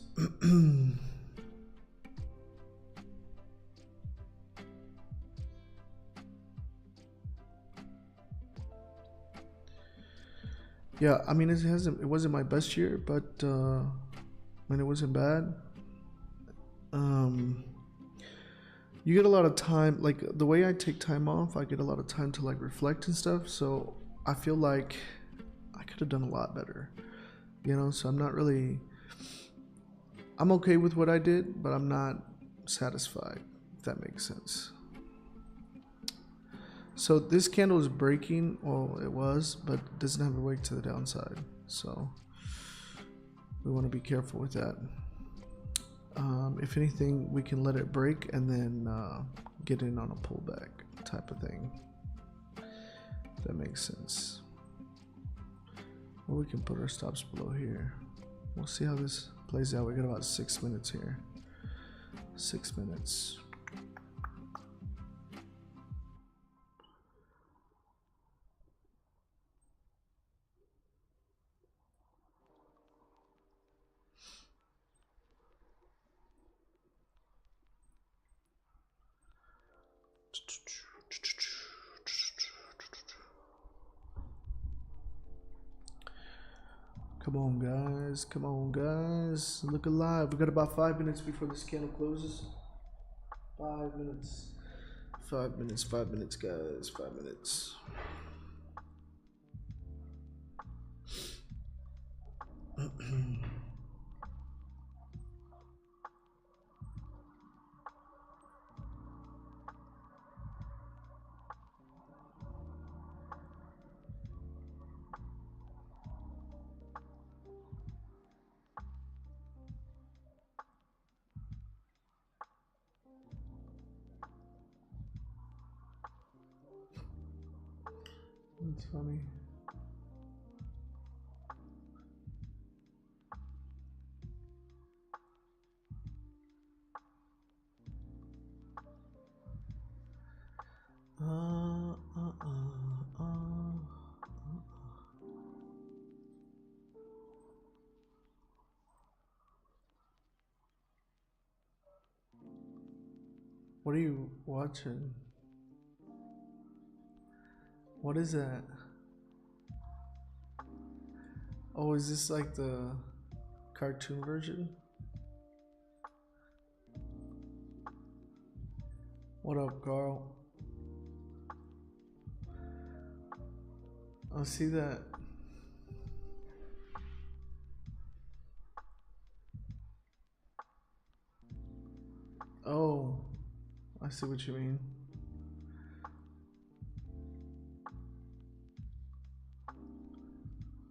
Yeah, I mean, it wasn't my best year, but it wasn't bad. You get a lot of time, like the way I take time off, I get a lot of time to like reflect and stuff. So I feel like I could have done a lot better, so I'm okay with what I did, but I'm not satisfied, if that makes sense. So this candle is breaking. Well, it was, but it doesn't have a wick to the downside, so we want to be careful with that. If anything, we can let it break and then get in on a pullback type of thing, if that makes sense. Or we can put our stops below here. We'll see how this plays out. We got about 6 minutes here. 6 minutes. Come on, guys. Come on, guys. Look alive. We got about 5 minutes before this candle closes. 5 minutes. 5 minutes. 5 minutes, guys. 5 minutes. That's funny. What are you watching? What is that? Oh, is this like the cartoon version? What up, Carl? I see that. Oh, I see what you mean.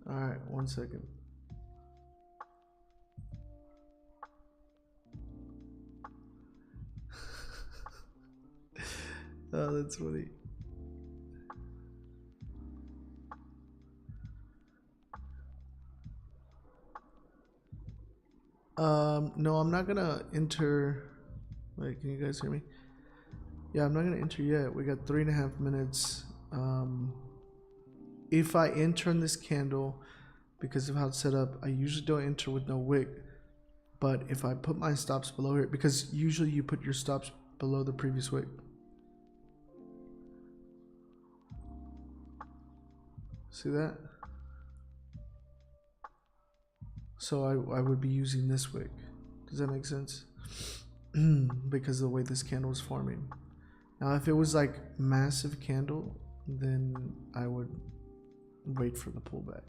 All right, 1 second. Oh, that's funny. No, I'm not gonna enter. Wait, can you guys hear me? Yeah, I'm not gonna enter yet. We got 3.5 minutes. If I enter in this candle, because of how it's set up, I usually don't enter with no wick. But if I put my stops below here, because usually you put your stops below the previous wick. See that? So I would be using this wick. Does that make sense? Because of the way this candle is forming. Now if it was like massive candle, then I would wait for the pullback.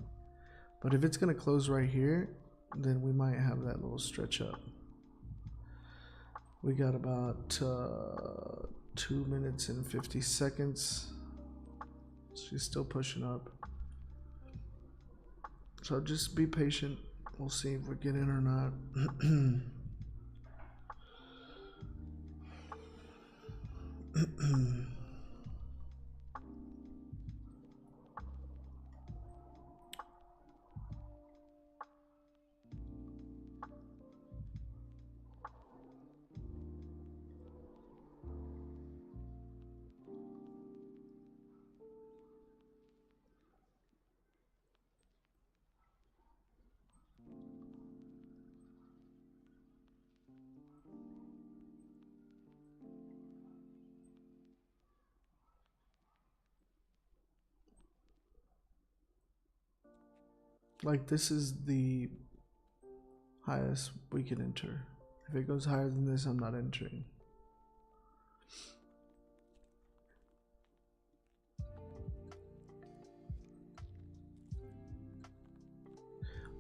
But if it's gonna close right here, then we might have that little stretch up. We got about 2 minutes and 50 seconds. She's still pushing up. So just be patient. We'll see if we get in or not. Like this is the highest we can enter. If it goes higher than this, I'm not entering.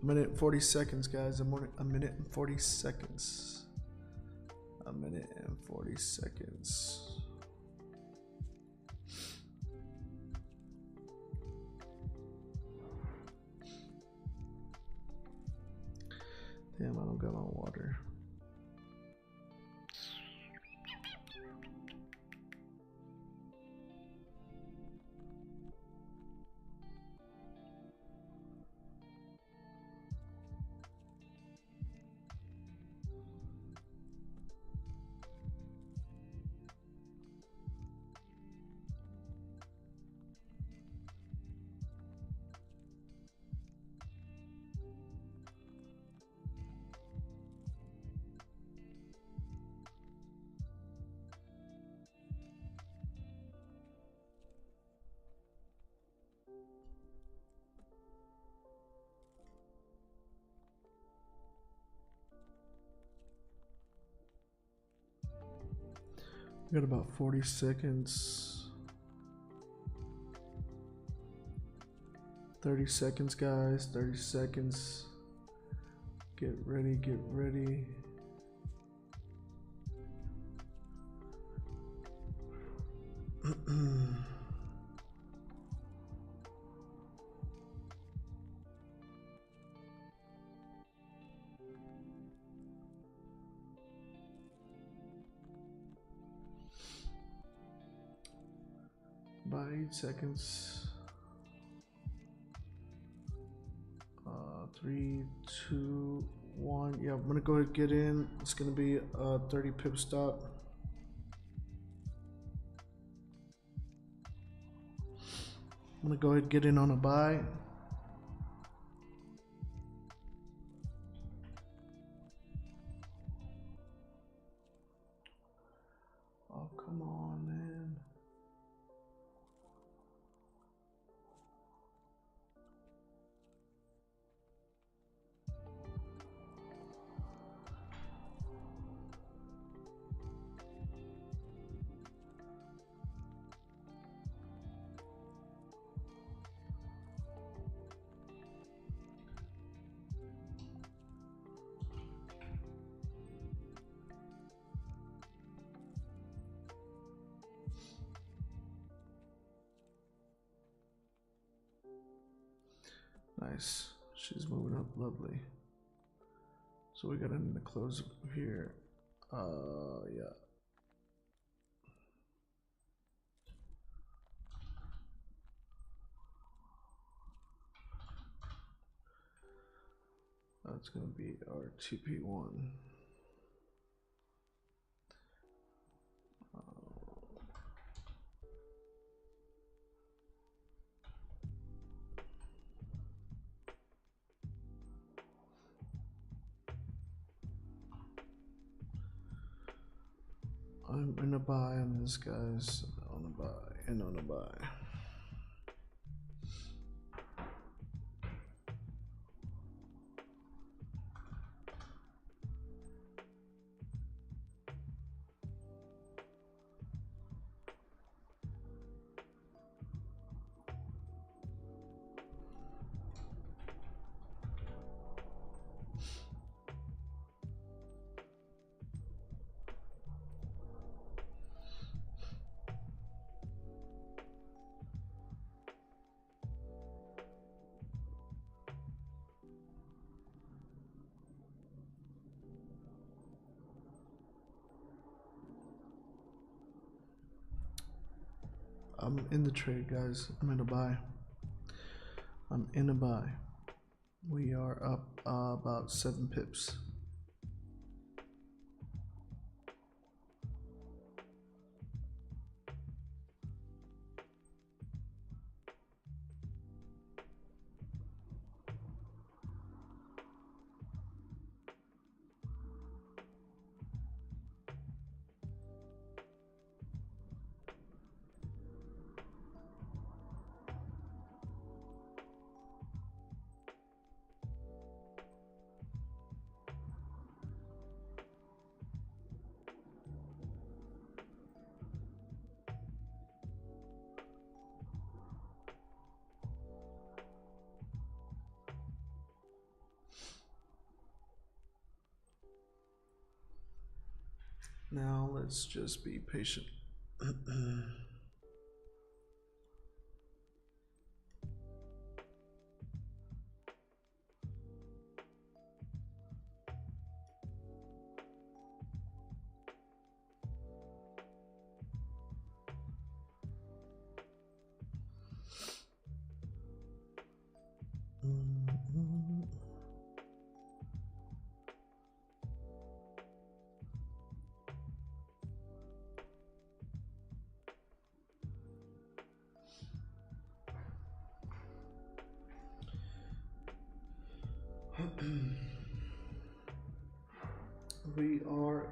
A minute and 40 seconds, guys. A minute and 40 seconds. A minute and 40 seconds. Damn, I don't got my water. We got about 40 seconds. 30 seconds, guys. 30 seconds. Get ready, get ready. About 8 seconds. 3, 2, 1. Yeah, I'm gonna go ahead and get in. It's gonna be a 30 pip stop. I'm gonna go ahead and get in on a buy. Oh, come on, man. Nice. She's moving up, lovely. So we gotta need to close here. Yeah. That's gonna be our TP1. I'm in a buy on this, guys. On a buy and on a buy. I'm in the trade, guys. I'm in a buy. I'm in a buy. We are up about 7 pips. Now let's just be patient. We are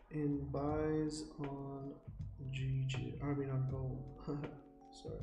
in buys on GG. I mean on gold. Sorry.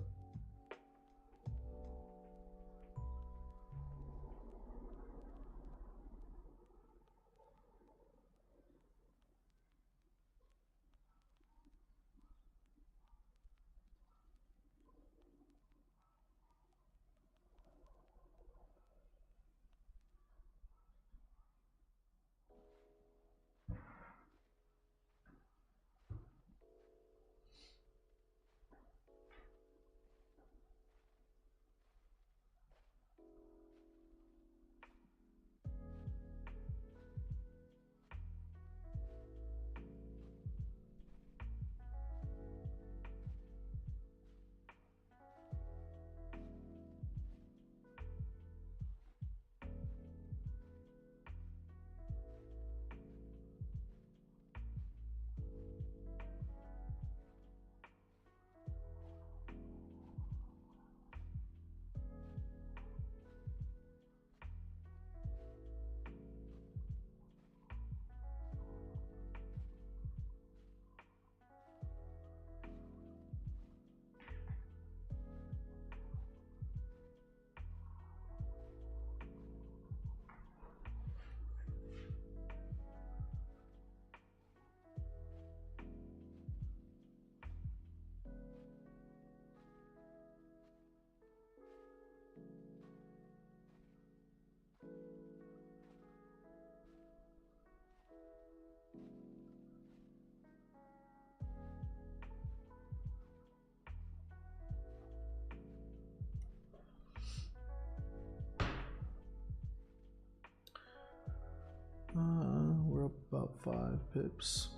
5 pips.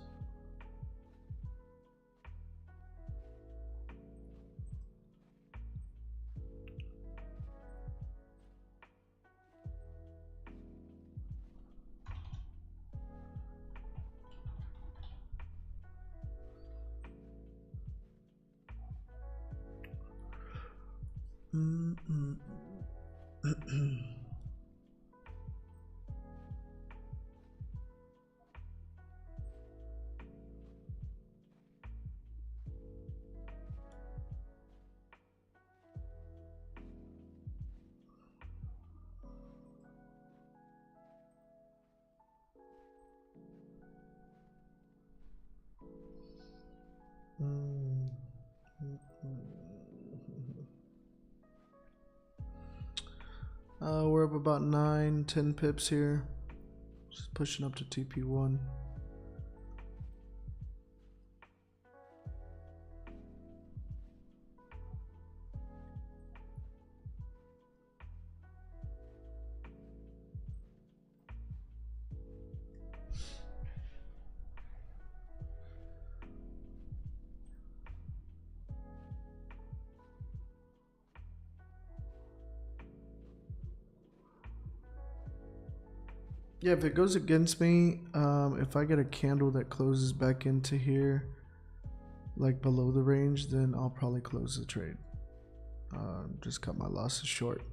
We're up about 9-10 pips here. Just pushing up to TP1. Yeah, if it goes against me, if I get a candle that closes back into here, like below the range, then I'll probably close the trade. Just cut my losses short.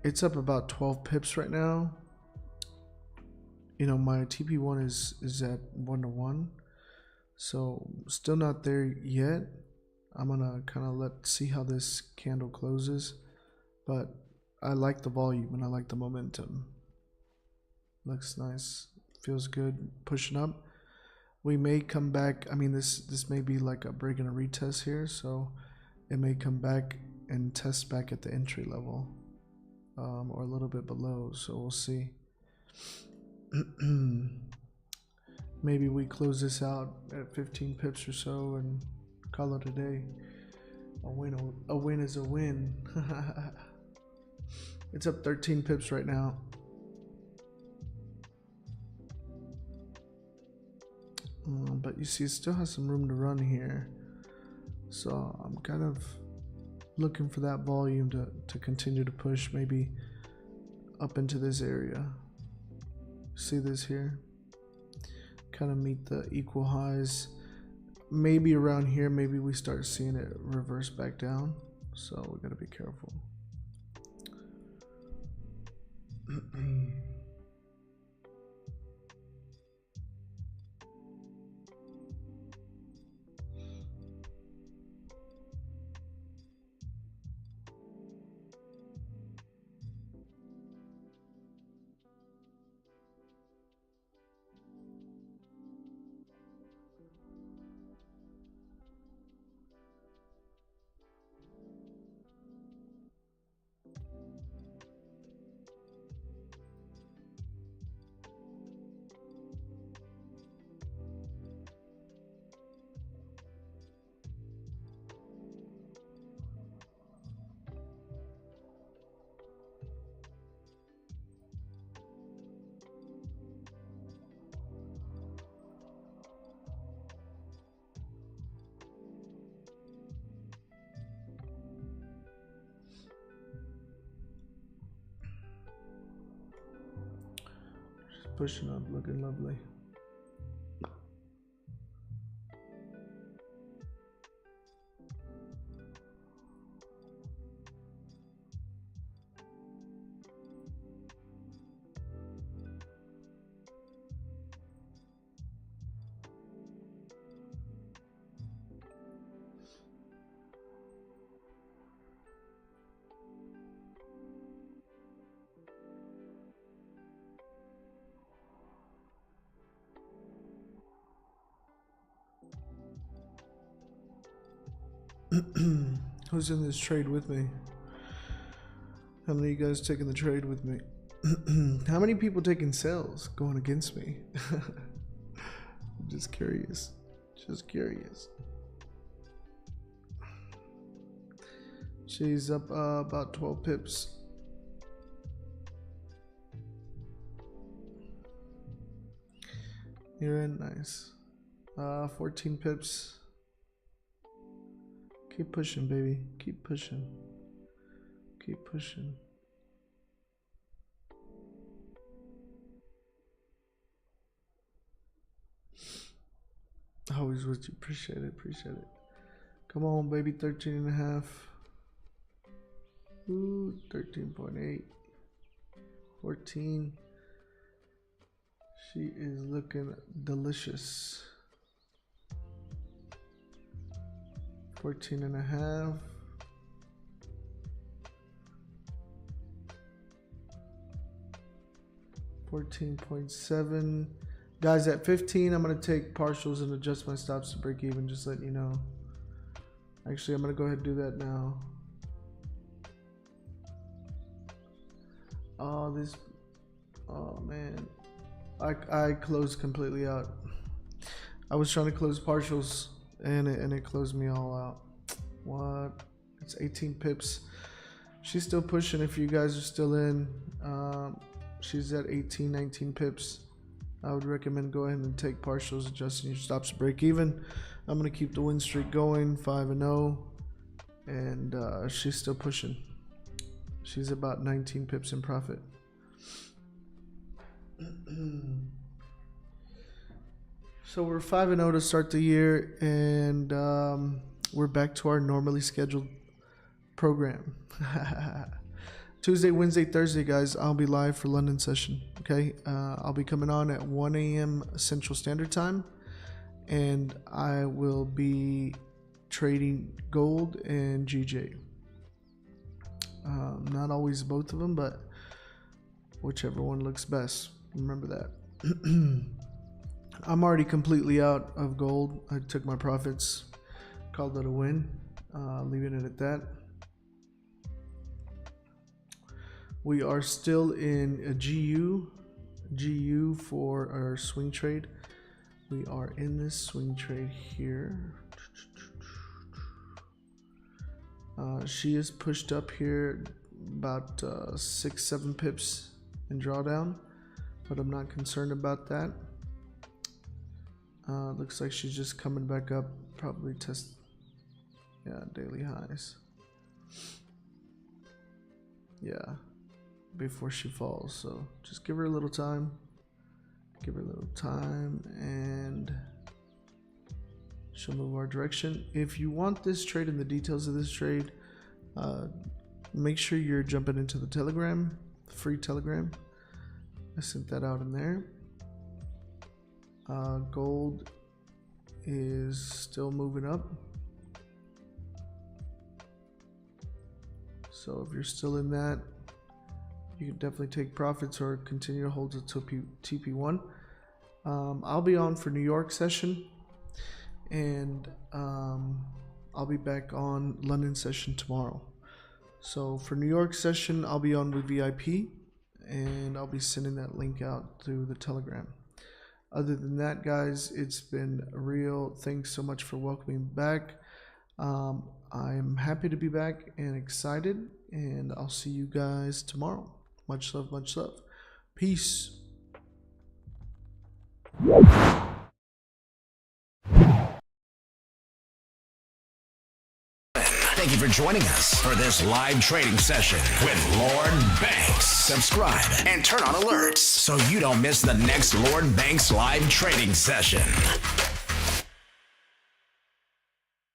It's up about 12 pips right now. You know, my TP1 is at 1-to-1, so still not there yet. I'm gonna kind of see how this candle closes, but I like the volume and I like the momentum. Looks nice, feels good, pushing up. We may come back. I mean, this may be like a break and a retest here, so it may come back and test back at the entry level, or a little bit below, so we'll see. Maybe we close this out at 15 pips or so and call it a day. A win is a win. It's up 13 pips right now. But you see, it still has some room to run here, so I'm kind of looking for that volume to continue to push, maybe up into this area. See this here? Kind of meet the equal highs. Maybe around here, maybe we start seeing it reverse back down, so we gotta be careful. Pushing up, looking lovely. Who's in this trade with me? How many of you guys taking the trade with me? How many people taking sales going against me? I'm just curious. Just curious. She's up about 12 pips. You're in, nice. 14 pips. Keep pushing, baby. Keep pushing. Keep pushing. Always with you. Appreciate it. Appreciate it. Come on, baby. 13 and a half. Ooh, 13.8. 14. She is looking delicious. 14 and a half. 14.7. Guys, at 15, I'm going to take partials and adjust my stops to break even, just letting you know. Actually, I'm going to go ahead and do that now. Oh, this... Oh, man. I closed completely out. I was trying to close partials, and it closed me all out. What? It's 18 pips. She's still pushing if you guys are still in. She's at 18, 19 pips. I would recommend go ahead and take partials, adjusting your stops to break even. I'm going to keep the win streak going, 5-0. And she's still pushing. She's about 19 pips in profit. So we're 5-0 to start the year, and we're back to our normally scheduled program. Tuesday, Wednesday, Thursday, guys, I'll be live for London session. Okay, I'll be coming on at 1 a.m. Central Standard Time, and I will be trading gold and GJ. Not always both of them, but whichever one looks best. Remember that. I'm already completely out of gold. I took my profits, called it a win, leaving it at that. We are still in a GU for our swing trade. We are in this swing trade here. She is pushed up here about 6-7 pips in drawdown, but I'm not concerned about that. Looks like she's just coming back up, probably test, yeah, daily highs. Yeah, before she falls. So just give her a little time. Give her a little time, and she'll move our direction. If you want this trade and the details of this trade, make sure you're jumping into the Telegram, the free Telegram. I sent that out in there. Gold is still moving up. So if you're still in that, you can definitely take profits or continue to hold the TP1. I'll be on for New York session, and I'll be back on London session tomorrow. So for New York session, I'll be on with VIP, and I'll be sending that link out through the Telegram. Other than that, guys, it's been real. Thanks so much for welcoming back. I'm happy to be back and excited, and I'll see you guys tomorrow. Much love, much love. Peace. Thank you for joining us for this live trading session with Lord Banks. Subscribe and turn on alerts so you don't miss the next Lord Banks live trading session.